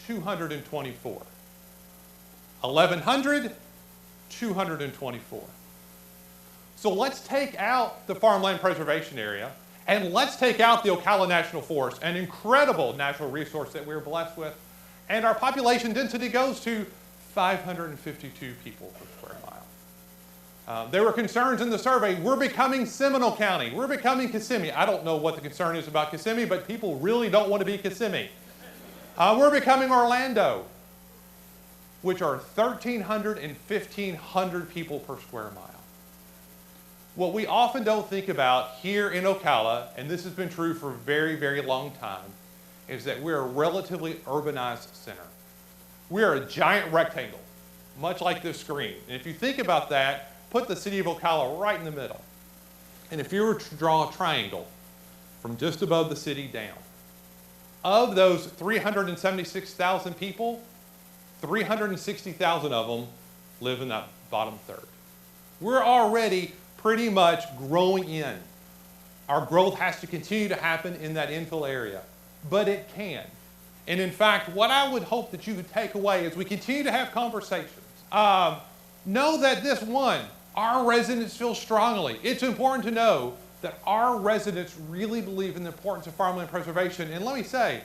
224. 1,100, 224. So let's take out the Farmland Preservation Area, and let's take out the Ocala National Forest, an incredible natural resource that we're blessed with, and our population density goes to 552 people per square mile. There were concerns in the survey. We're becoming Seminole County. We're becoming Kissimmee. I don't know what the concern is about Kissimmee, but people really don't want to be Kissimmee. We're becoming Orlando, which are 1,300 and 1,500 people per square mile. What we often don't think about here in Ocala, and this has been true for a very, very long time, is that we're a relatively urbanized center. We are a giant rectangle, much like this screen. And if you think about that, put the city of Ocala right in the middle. And if you were to draw a triangle from just above the city down, of those 376,000 people, 360,000 of them live in that bottom third. We're already pretty much growing in. Our growth has to continue to happen in that infill area, but it can. And in fact, what I would hope that you could take away as we continue to have conversations, know that this one, our residents feel strongly. It's important to know that our residents really believe in the importance of farmland preservation. And let me say,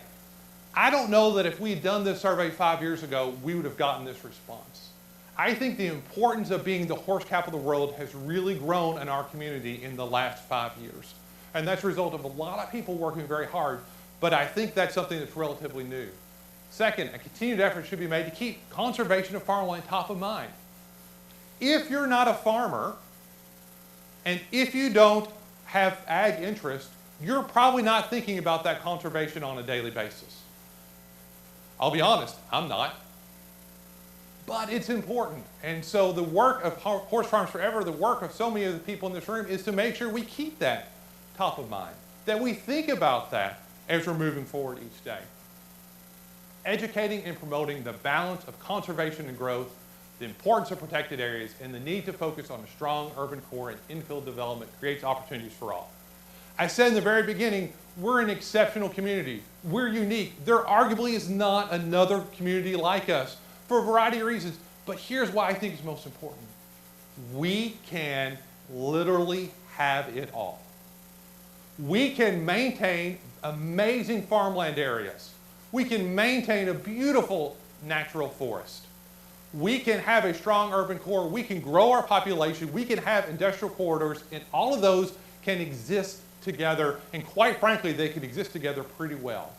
I don't know that if we had done this survey 5 years ago, we would have gotten this response. I think the importance of being the horse capital of the world has really grown in our community in the last 5 years. And that's a result of a lot of people working very hard, but I think that's something that's relatively new. Second, a continued effort should be made to keep conservation of farmland top of mind. If you're not a farmer, and if you don't have ag interest, you're probably not thinking about that conservation on a daily basis. I'll be honest, I'm not. But it's important. And so the work of Horse Farms Forever, the work of so many of the people in this room, is to make sure we keep that top of mind, that we think about that as we're moving forward each day. Educating and promoting the balance of conservation and growth, the importance of protected areas, and the need to focus on a strong urban core and infill development creates opportunities for all. I said in the very beginning, we're an exceptional community. We're unique. There arguably is not another community like us for a variety of reasons, but here's why I think it's most important. We can literally have it all. We can maintain amazing farmland areas. We can maintain a beautiful natural forest. We can have a strong urban core. We can grow our population. We can have industrial corridors, and all of those can exist together, and quite frankly, they can exist together pretty well.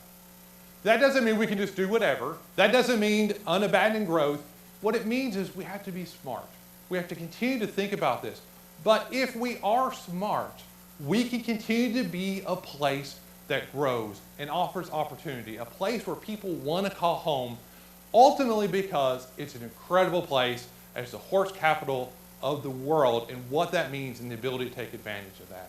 That doesn't mean we can just do whatever. That doesn't mean unabandoned growth. What it means is we have to be smart. We have to continue to think about this. But if we are smart, we can continue to be a place that grows and offers opportunity, a place where people want to call home, ultimately because it's an incredible place as the horse capital of the world, and what that means and the ability to take advantage of that.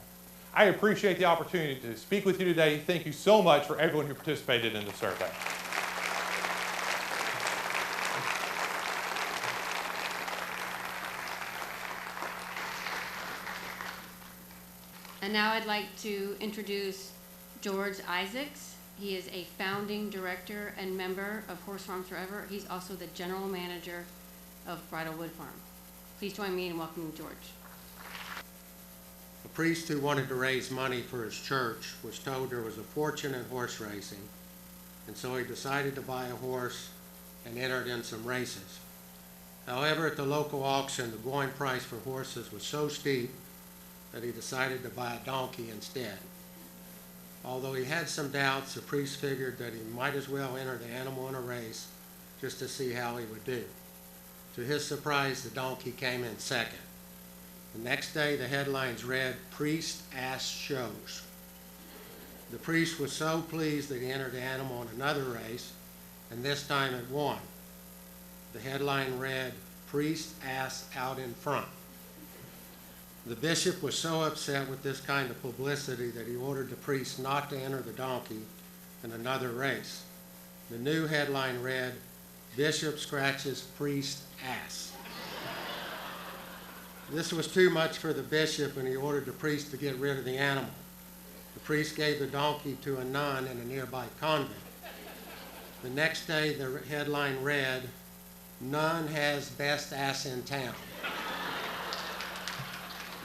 I appreciate the opportunity to speak with you today. Thank you so much for everyone who participated in the survey. And now I'd like to introduce George Isaacs. He is a founding director and member of Horse Farms Forever. He's also the general manager of Bridlewood Farm. Please join me in welcoming George. A priest who wanted to raise money for his church was told there was a fortune in horse racing, and so he decided to buy a horse and entered in some races. However, at the local auction, the going price for horses was so steep that he decided to buy a donkey instead. Although he had some doubts, the priest figured that he might as well enter the animal in a race just to see how he would do. To his surprise, the donkey came in second. The next day, the headlines read, "Priest Ass Shows." The priest was so pleased that he entered the animal in another race, and this time it won. The headline read, "Priest Ass Out in Front." The bishop was so upset with this kind of publicity that he ordered the priest not to enter the donkey in another race. The new headline read, "Bishop Scratches Priest Ass." This was too much for the bishop, and he ordered the priest to get rid of the animal. The priest gave the donkey to a nun in a nearby convent. The next day, the headline read, "Nun has best ass in town."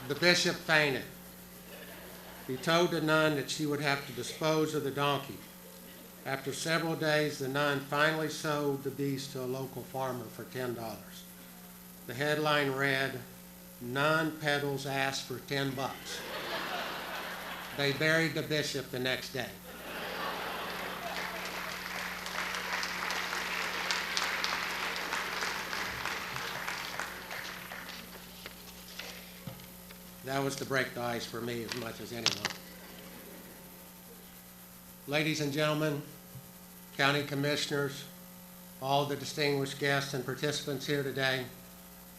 The bishop fainted. He told the nun that she would have to dispose of the donkey. After several days, the nun finally sold the beast to a local farmer for $10. The headline read, "Nun peddles ass for $10." They buried the bishop the next day. That was to break the ice for me as much as anyone. Ladies and gentlemen, county commissioners, all the distinguished guests and participants here today,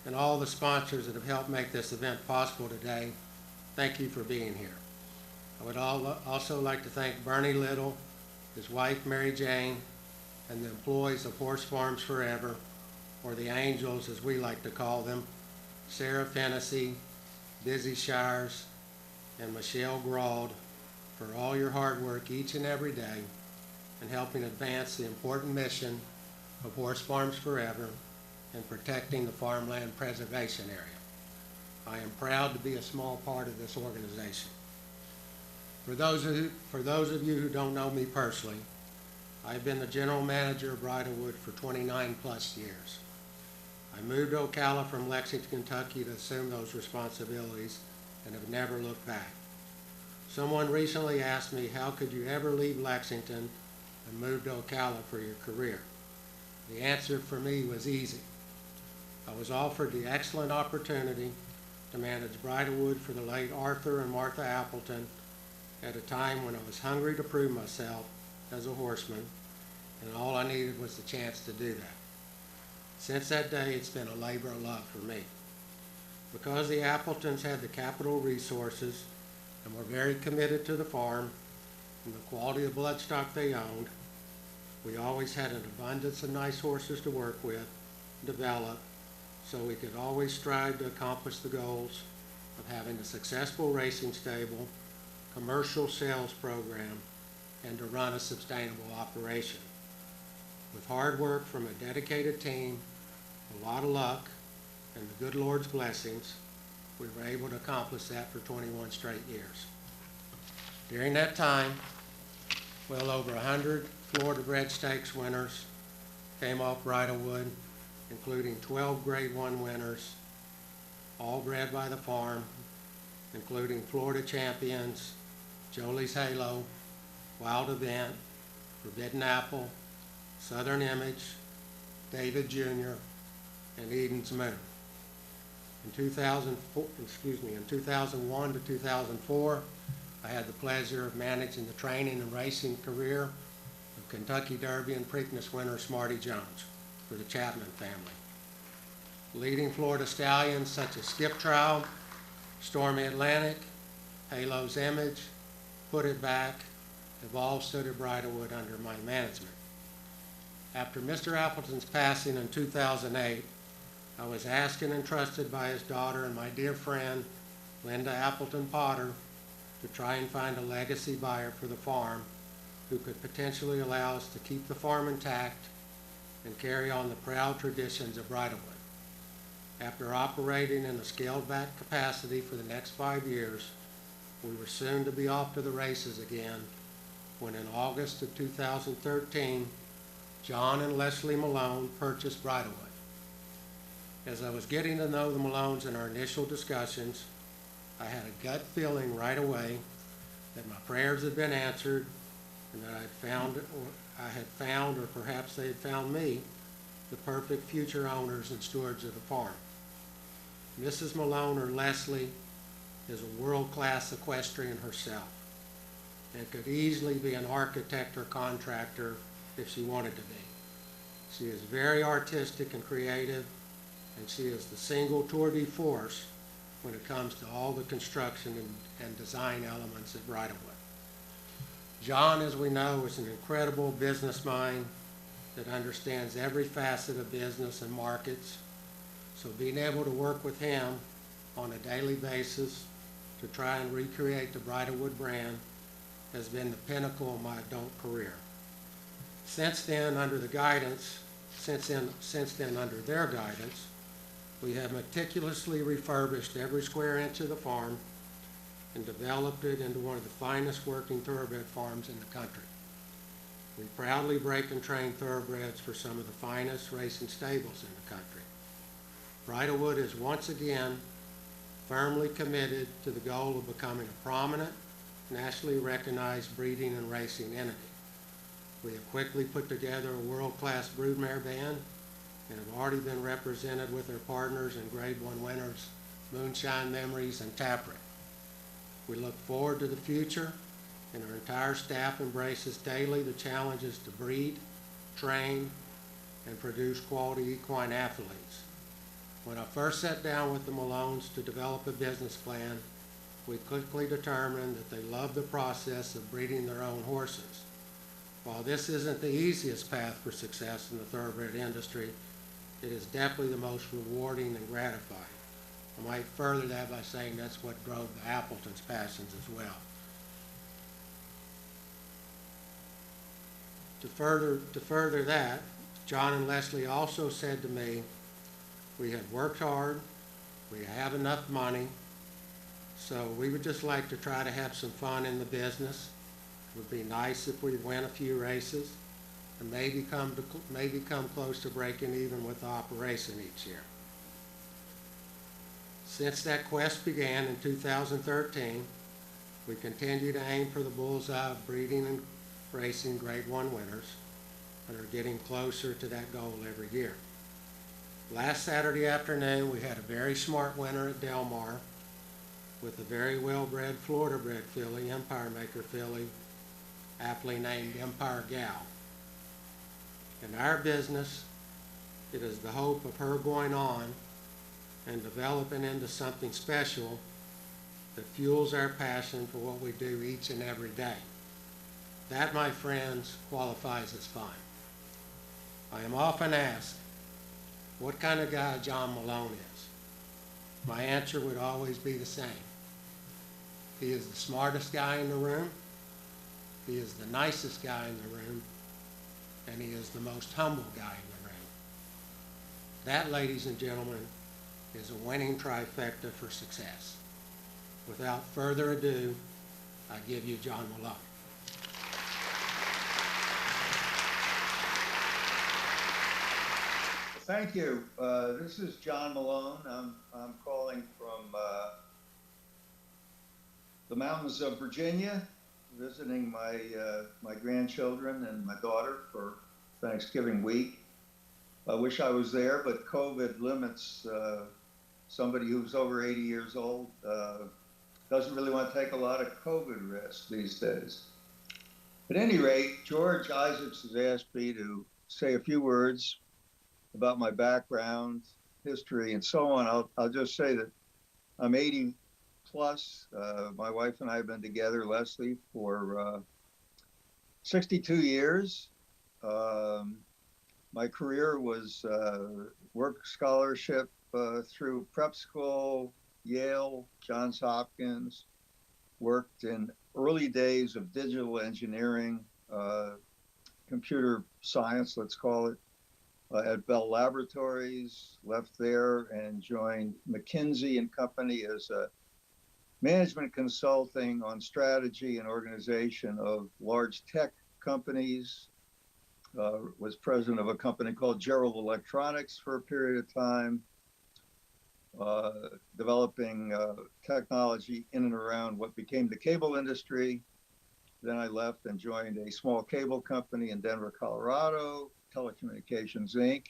and all the sponsors that have helped make this event possible today, thank you for being here. I would also like to thank Bernie Little, his wife Mary Jane, and the employees of Horse Farms Forever, or the Angels as we like to call them, Sarah Fennessy, Busy Shires, and Michelle Grauld, for all your hard work each and every day in helping advance the important mission of Horse Farms Forever and protecting the Farmland Preservation Area. I am proud to be a small part of this organization. For those of you who don't know me personally, I've been the general manager of Bridlewood for 29 plus years. I moved to Ocala from Lexington, Kentucky to assume those responsibilities and have never looked back. Someone recently asked me, how could you ever leave Lexington and move to Ocala for your career? The answer for me was easy. I was offered the excellent opportunity to manage Bridlewood for the late Arthur and Martha Appleton at a time when I was hungry to prove myself as a horseman, and all I needed was the chance to do that. Since that day, it's been a labor of love for me. Because the Appletons had the capital resources and were very committed to the farm and the quality of bloodstock they owned, we always had an abundance of nice horses to work with, develop, so we could always strive to accomplish the goals of having a successful racing stable, commercial sales program, and to run a sustainable operation. With hard work from a dedicated team, a lot of luck, and the good Lord's blessings, we were able to accomplish that for 21 straight years. During that time, well over 100 Florida bred stakes winners came off Bridlewood, including 12 Grade 1 winners, all bred by the farm, including Florida Champions, Jolie's Halo, Wild Event, Forbidden Apple, Southern Image, David Jr., and Eden's Moon. In 2001 to 2004, I had the pleasure of managing the training and racing career of Kentucky Derby and Preakness winner Smarty Jones for the Chapman family. Leading Florida stallions such as Skip Trial, Stormy Atlantic, Halo's Image, Put It Back, have all stood at Bridlewood under my management. After Mr. Appleton's passing in 2008, I was asked and entrusted by his daughter and my dear friend, Linda Appleton Potter, to try and find a legacy buyer for the farm who could potentially allow us to keep the farm intact and carry on the proud traditions of Bridlewood. After operating in a scaled-back capacity for the next 5 years, we were soon to be off to the races again when in August of 2013, John and Leslie Malone purchased Bridlewood. As I was getting to know the Malones in our initial discussions, I had a gut feeling right away that my prayers had been answered and that I had found, or perhaps they had found me, the perfect future owners and stewards of the farm. Mrs. Malone, or Leslie, is a world-class equestrian herself and could easily be an architect or contractor if she wanted to be. She is very artistic and creative, and she is the single tour de force when it comes to all the construction and design elements at Bridlewood. John, as we know, is an incredible business mind that understands every facet of business and markets. So being able to work with him on a daily basis to try and recreate the Bridlewood brand has been the pinnacle of my adult career. Since then, under their guidance, we have meticulously refurbished every square inch of the farm and developed it into one of the finest working thoroughbred farms in the country. We proudly break and train thoroughbreds for some of the finest racing stables in the country. Bridlewood is once again firmly committed to the goal of becoming a prominent, nationally recognized breeding and racing entity. We have quickly put together a world-class broodmare band and have already been represented with our partners in Grade 1 winners, Moonshine Memories and Taproot. We look forward to the future, and our entire staff embraces daily the challenges to breed, train, and produce quality equine athletes. When I first sat down with the Malones to develop a business plan, we quickly determined that they love the process of breeding their own horses. While this isn't the easiest path for success in the thoroughbred industry, it is definitely the most rewarding and gratifying. I might further that by saying that's what drove the Appletons' passions as well. To further that, John and Leslie also said to me, we have worked hard, we have enough money, so we would just like to try to have some fun in the business. It would be nice if we win a few races and maybe come close to breaking even with the operation each year. Since that quest began in 2013, we continue to aim for the bullseye of breeding and racing Grade 1 winners and are getting closer to that goal every year. Last Saturday afternoon, we had a very smart winner at Del Mar with a very well-bred Florida-bred filly, Empire Maker filly, aptly named Empire Gal. In our business, it is the hope of her going on and developing into something special that fuels our passion for what we do each and every day. That, my friends, qualifies as fun. I am often asked what kind of guy John Malone is. My answer would always be the same. He is the smartest guy in the room, he is the nicest guy in the room, and he is the most humble guy in the room. That, ladies and gentlemen, is a winning trifecta for success. Without further ado, I give you John Malone. Thank you. This is John Malone. I'm calling from the mountains of Virginia, visiting my grandchildren and my daughter for Thanksgiving week. I wish I was there, but COVID limits somebody who's over 80 years old. Doesn't really want to take a lot of COVID risks these days. At any rate, George Isaacs has asked me to say a few words about my background, history, and so on. I'll just say that I'm 80 plus. My wife and I have been together, Leslie, for 62 years. My career was work scholarship through prep school, Yale, Johns Hopkins, worked in early days of digital engineering, computer science, let's call it, at Bell Laboratories, left there and joined McKinsey and Company as a management consulting on strategy and organization of large tech companies. Was president of a company called Gerald Electronics for a period of time, developing technology in and around what became the cable industry. Then I left and joined a small cable company in Denver, Colorado, Telecommunications Inc.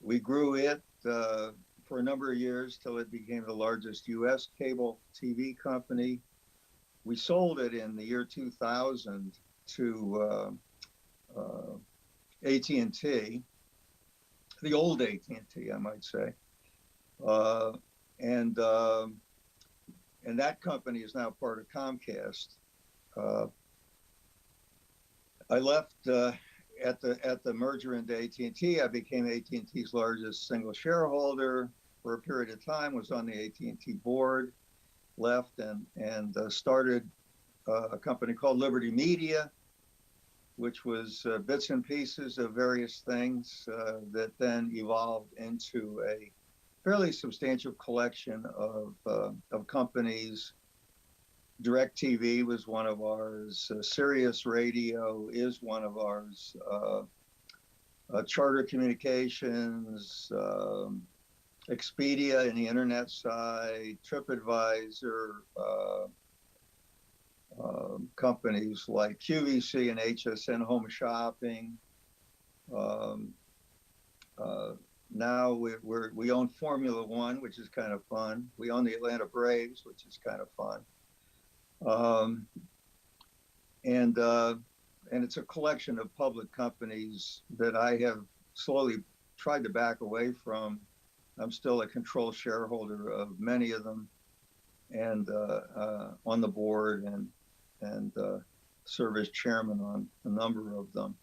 We grew it for a number of years till it became the largest U.S. cable TV company. We sold it in the year 2000 to AT&T, the old AT&T, I might say, and that company is now part of Comcast. I left at the merger into AT&T. I became AT&T's largest single shareholder for a period of time. Was on the AT&T board. Left and started a company called Liberty Media, which was bits and pieces of various things that then evolved into a fairly substantial collection of companies. DirecTV was one of ours. Sirius Radio is one of ours. Charter Communications, Expedia in the internet side, TripAdvisor, companies like QVC and HSN Home Shopping. Now we own Formula One, which is kind of fun. We own the Atlanta Braves, which is kind of fun. And it's a collection of public companies that I have slowly tried to back away from. I'm still a control shareholder of many of them, and on the board and serve as chairman on a number of them.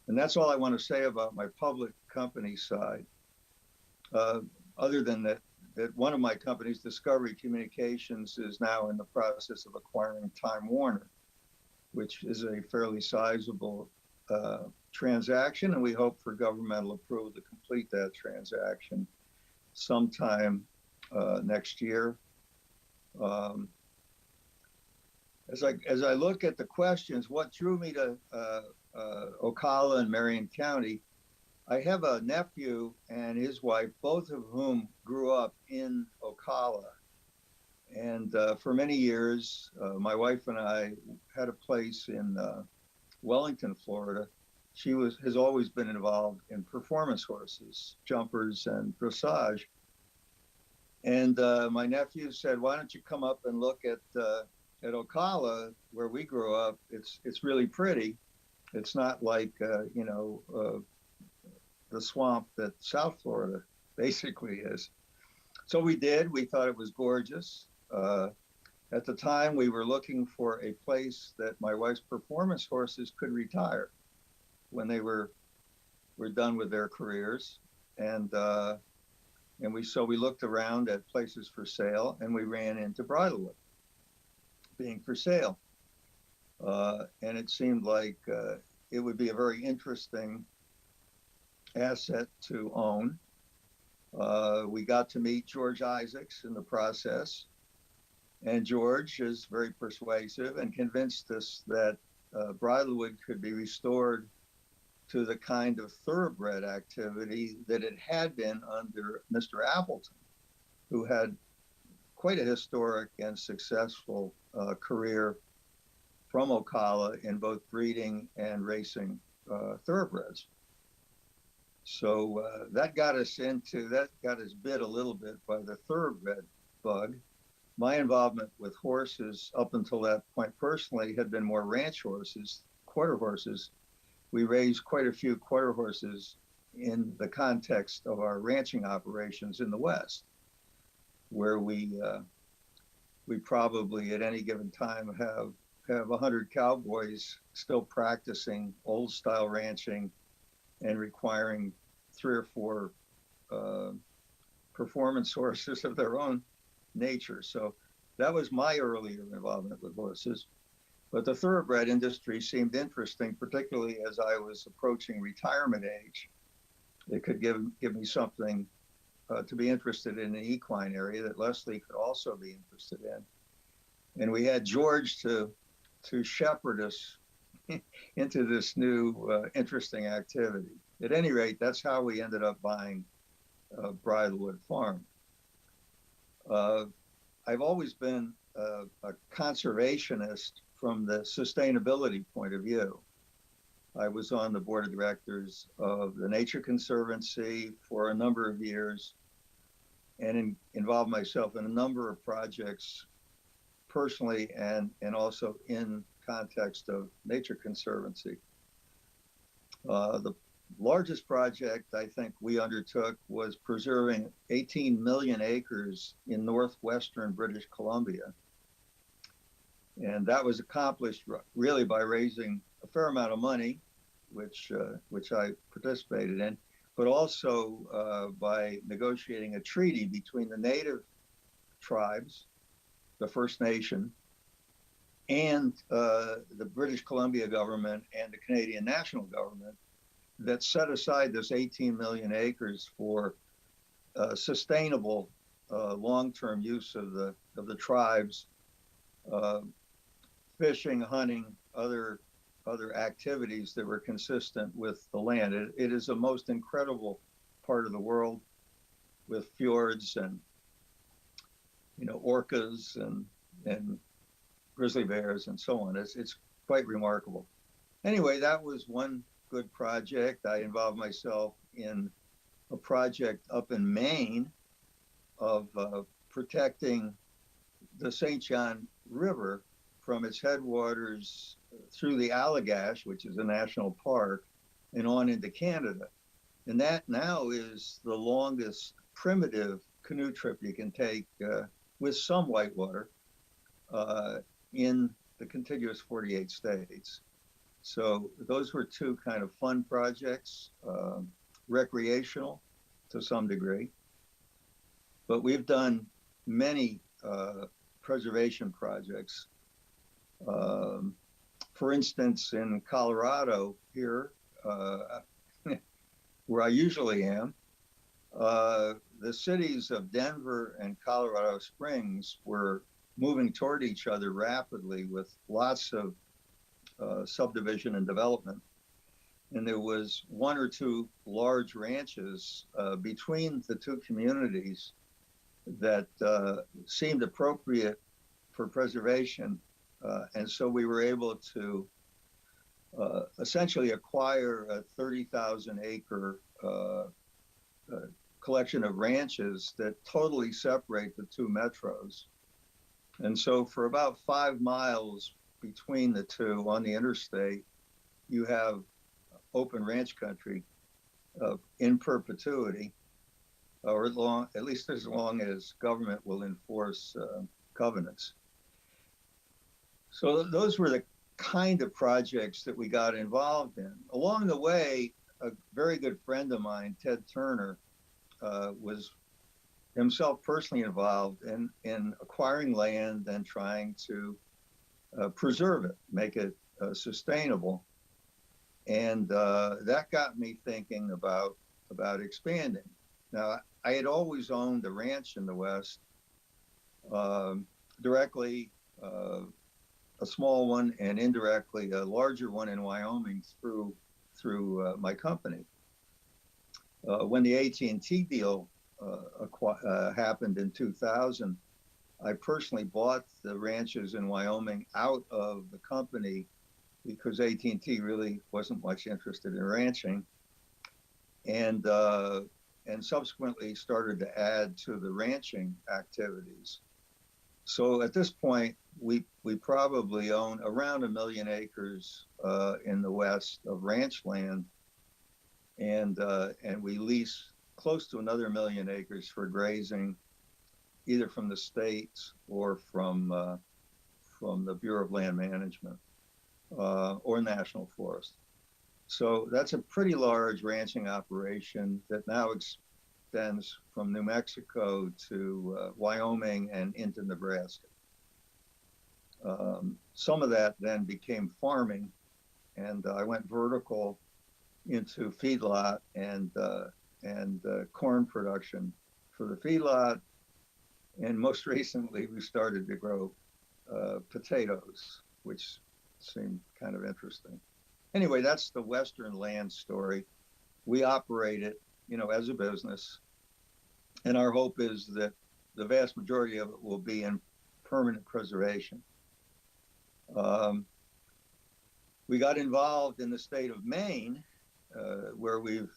And that's all I want to say about my public company side. Other than that one of my companies, Discovery Communications, is now in the process of acquiring Time Warner, which is a fairly sizable transaction, and we hope for governmental approval to complete that transaction sometime next year. As I look at the questions, what drew me to Ocala and Marion County, I have a nephew and his wife, both of whom grew up in Ocala. And for many years, my wife and I had a place in Wellington, Florida. She has always been involved in performance horses, jumpers, and dressage. And my nephew said, "Why don't you come up and look at Ocala, where we grew up? It's really pretty. It's not like the swamp that South Florida basically is." So we did. We thought it was gorgeous. At the time, we were looking for a place that my wife's performance horses could retire when they were done with their careers, and we looked around at places for sale, and we ran into Bridlewood being for sale, and it seemed like it would be a very interesting asset to own. We got to meet George Isaacs in the process, and George is very persuasive and convinced us that Bridlewood could be restored to the kind of thoroughbred activity that it had been under Mr. Appleton, who had quite a historic and successful career from Ocala in both breeding and racing thoroughbreds. So that got us bit a little bit by the thoroughbred bug. My involvement with horses up until that point personally had been more ranch horses, quarter horses. We raised quite a few quarter horses in the context of our ranching operations in the West, where we probably at any given time have 100 cowboys still practicing old style ranching and requiring 3 or 4 performance horses of their own nature. So That was my earlier involvement with horses. But the thoroughbred industry seemed interesting, particularly as I was approaching retirement age. It could give me something to be interested in the equine area that Leslie could also be interested in. And we had George to shepherd us into this new interesting activity. At any rate, that's how we ended up buying Bridlewood Farm. I've always been a conservationist from the sustainability point of view. I was on the board of directors of the Nature Conservancy for a number of years and involved myself in a number of projects personally and also in context of Nature Conservancy. The largest project I think we undertook was preserving 18 million acres in northwestern British Columbia. And that was accomplished really by raising a fair amount of money, which I participated in, but also by negotiating a treaty between the native tribes, the First Nation, and the British Columbia government and the Canadian national government that set aside this 18 million acres for sustainable long-term use of the tribes, fishing, hunting, other activities that were consistent with the land. It is a most incredible part of the world with fjords and orcas and grizzly bears and so on. It's quite remarkable. Anyway, that was one good project. I involved myself in a project up in Maine of protecting the St. John River from its headwaters through the Allagash, which is a national park, and on into Canada. And that now is the longest primitive canoe trip you can take with some whitewater in the contiguous 48 states. So those were two kind of fun projects, recreational to some degree. But we've done many preservation projects. For instance, in Colorado here, where I usually am, the cities of Denver and Colorado Springs were moving toward each other rapidly with lots of subdivision and development. And there was one or two large ranches between the two communities that seemed appropriate for preservation. And so we were able to essentially acquire a 30,000 acre collection of ranches that totally separate the two metros. And so for about 5 miles between the two on the interstate, you have open ranch country in perpetuity, or at least as long as government will enforce covenants. So those were the kind of projects that we got involved in. Along the way, a very good friend of mine, Ted Turner, was himself personally involved in acquiring land and trying to preserve it, make it sustainable. And that got me thinking about expanding. Now, I had always owned a ranch in the West, directly a small one, and indirectly a larger one in Wyoming through my company. When the AT&T deal happened in 2000, I personally bought the ranches in Wyoming out of the company because AT&T really wasn't much interested in ranching, and subsequently started to add to the ranching activities. So at this point, we probably own around 1 million acres in the West of ranch land, and we lease close to another 1 million acres for grazing, either from the states or from the Bureau of Land Management or National Forest. So that's a pretty large ranching operation that now extends from New Mexico to Wyoming and into Nebraska. Some of that then became farming, and I went vertical into feedlot and corn production for the feedlot. And most recently, we started to grow potatoes, which seemed kind of interesting. Anyway, that's the Western land story. We operate it, as a business, and our hope is that the vast majority of it will be in permanent preservation. We got involved in the state of Maine, where we've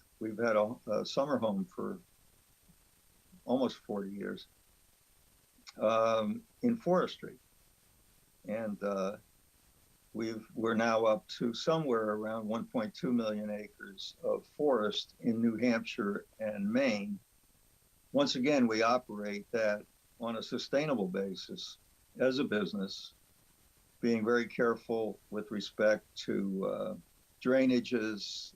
had a summer home for almost 40 years, in forestry, and we're now up to somewhere around 1.2 million acres of forest in New Hampshire and Maine. Once again, we operate that on a sustainable basis as a business, being very careful with respect to drainages,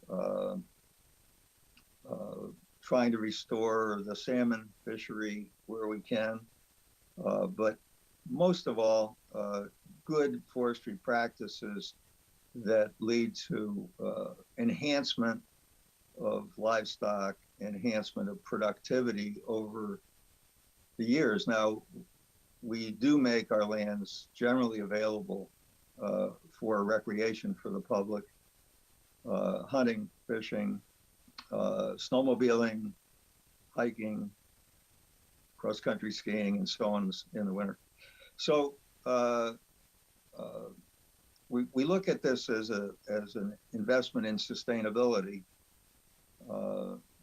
trying to restore the salmon fishery where we can, but most of all, good forestry practices that lead to enhancement of livestock, enhancement of productivity over the years. Now, we do make our lands generally available for recreation for the public, hunting, fishing, snowmobiling, hiking, cross-country skiing, and so on in the winter. So we look at this as an investment in sustainability.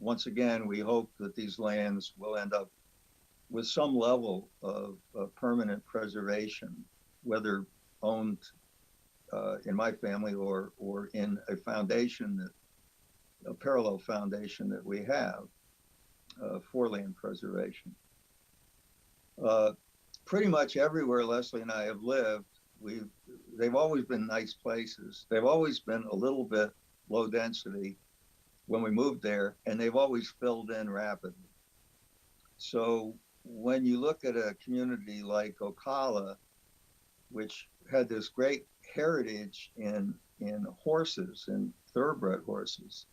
Once again, we hope that these lands will end up with some level of permanent preservation, whether owned in my family or in a foundation, a parallel foundation that we have for land preservation. Pretty much everywhere Leslie and I have lived, they've always been nice places. They've always been a little bit low density when we moved there, and they've always filled in rapidly. So when you look at a community like Ocala, which had this great heritage in horses and thoroughbred horses,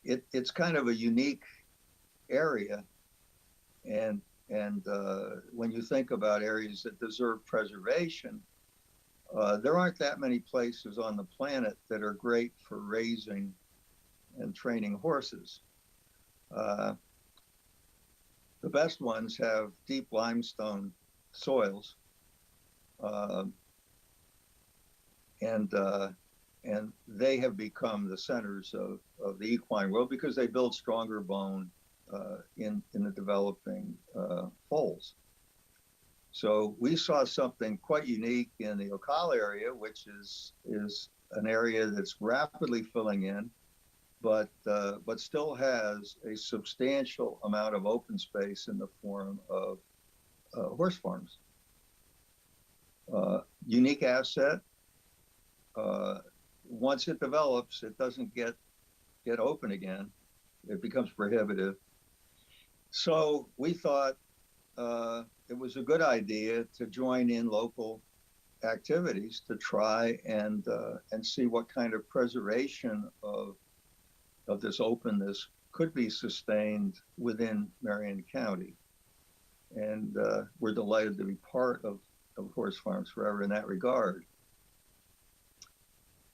it's kind of a unique area. And when you think about areas that deserve preservation, there aren't that many places on the planet that are great for raising and training horses. The best ones have deep limestone soils, and they have become the centers of the equine world because they build stronger bone in the developing foals. So we saw something quite unique in the Ocala area, which is an area that's rapidly filling in, but still has a substantial amount of open space in the form of horse farms. Unique asset. Once it develops, it doesn't get open again. It becomes prohibitive. So we thought it was a good idea to join in local activities to try and see what kind of preservation of this openness could be sustained within Marion County. And we're delighted to be part of Horse Farms Forever in that regard.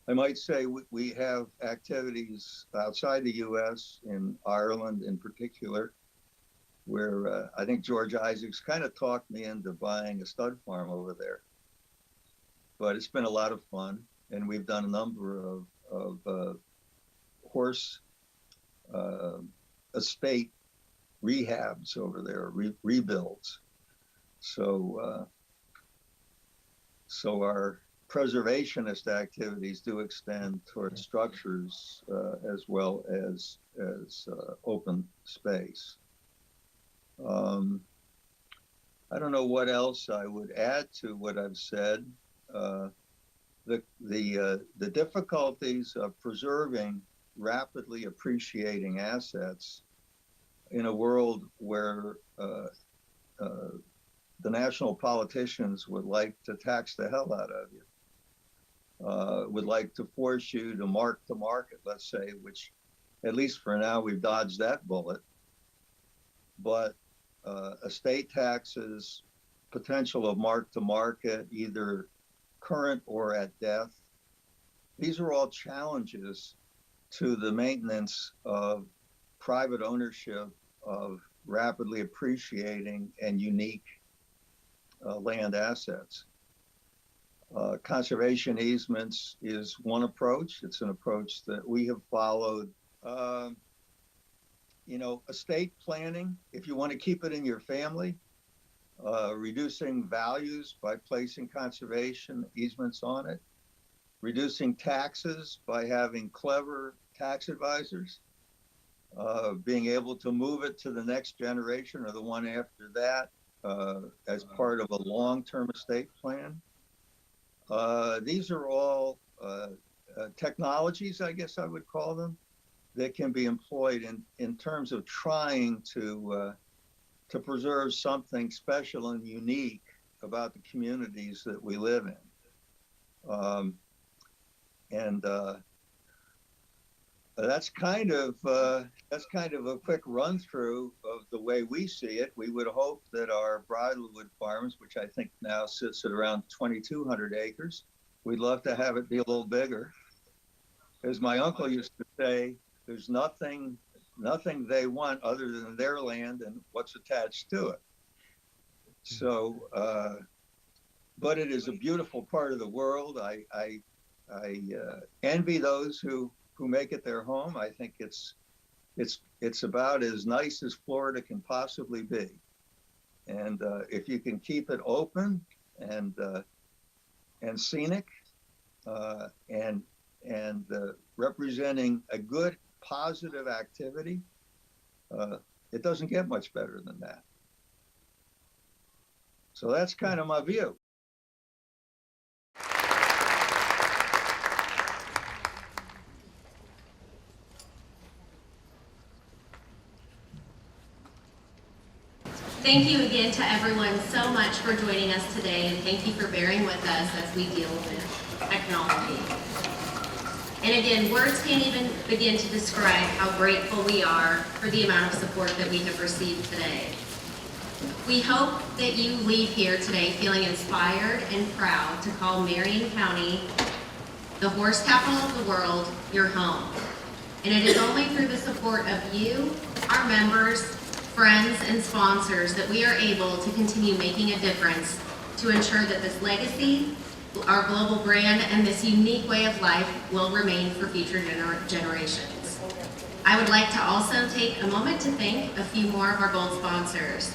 I might say we have activities outside the U.S., in Ireland in particular, where I think George Isaacs kind of talked me into buying a stud farm over there. But it's been a lot of fun, and we've done a number of horse estate rehabs over there, rebuilds. So our preservationist activities do extend towards structures as well as open space. I don't know what else I would add to what I've said. The difficulties of preserving rapidly appreciating assets in a world where the national politicians would like to tax the hell out of you, would like to force you to mark to market, let's say, which at least for now we've dodged that bullet. But estate taxes, potential of mark to market, either current or at death, these are all challenges to the maintenance of private ownership of rapidly appreciating and unique land assets. Conservation easements is one approach. It's an approach that we have followed. Estate planning, if you want to keep it in your family, reducing values by placing conservation easements on it, reducing taxes by having clever tax advisors, being able to move it to the next generation or the one after that as part of a long-term estate plan. These are all technologies, I guess I would call them, that can be employed in terms of trying to preserve something special and unique about the communities that we live in. That's kind of a quick run through of the way we see it. We would hope that our Bridalwood Farms, which I think now sits at around 2,200 acres, we'd love to have it be a little bigger. As my uncle used to say, there's nothing they want other than their land and what's attached to it. So, but it is a beautiful part of the world. I envy those who make it their home. I think it's about as nice as Florida can possibly be. And if you can keep it open and scenic and representing a good, positive activity, it doesn't get much better than that. So that's kind of my view. Thank you again to everyone so much for joining us today, and thank you for bearing with us as we deal with technology. And again, words can't even begin to describe how grateful we are for the amount of support that we have received today. We hope that you leave here today feeling inspired and proud to call Marion County, the horse capital of the world, your home. And it is only through the support of you, our members, friends, and sponsors that we are able to continue making a difference to ensure that this legacy, our global brand, and this unique way of life will remain for future generations. I would like to also take a moment to thank a few more of our gold sponsors.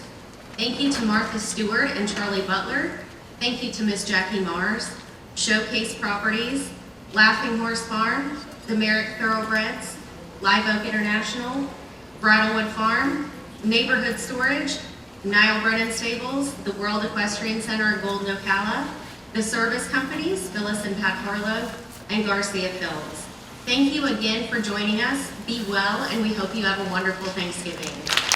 Thank you to Martha Stewart and Charlie Butler. Thank you to Miss Jackie Mars, Showcase Properties, Laughing Horse Farm, the Merrick Thoroughbreds, Live Oak International, Bridalwood Farm, Neighborhood Storage, Niall Brennan Stables, the World Equestrian Center in Golden Ocala, the service companies, Phyllis and Pat Harlow, and Garcia Films. Thank you again for joining us. Be well, and we hope you have a wonderful Thanksgiving.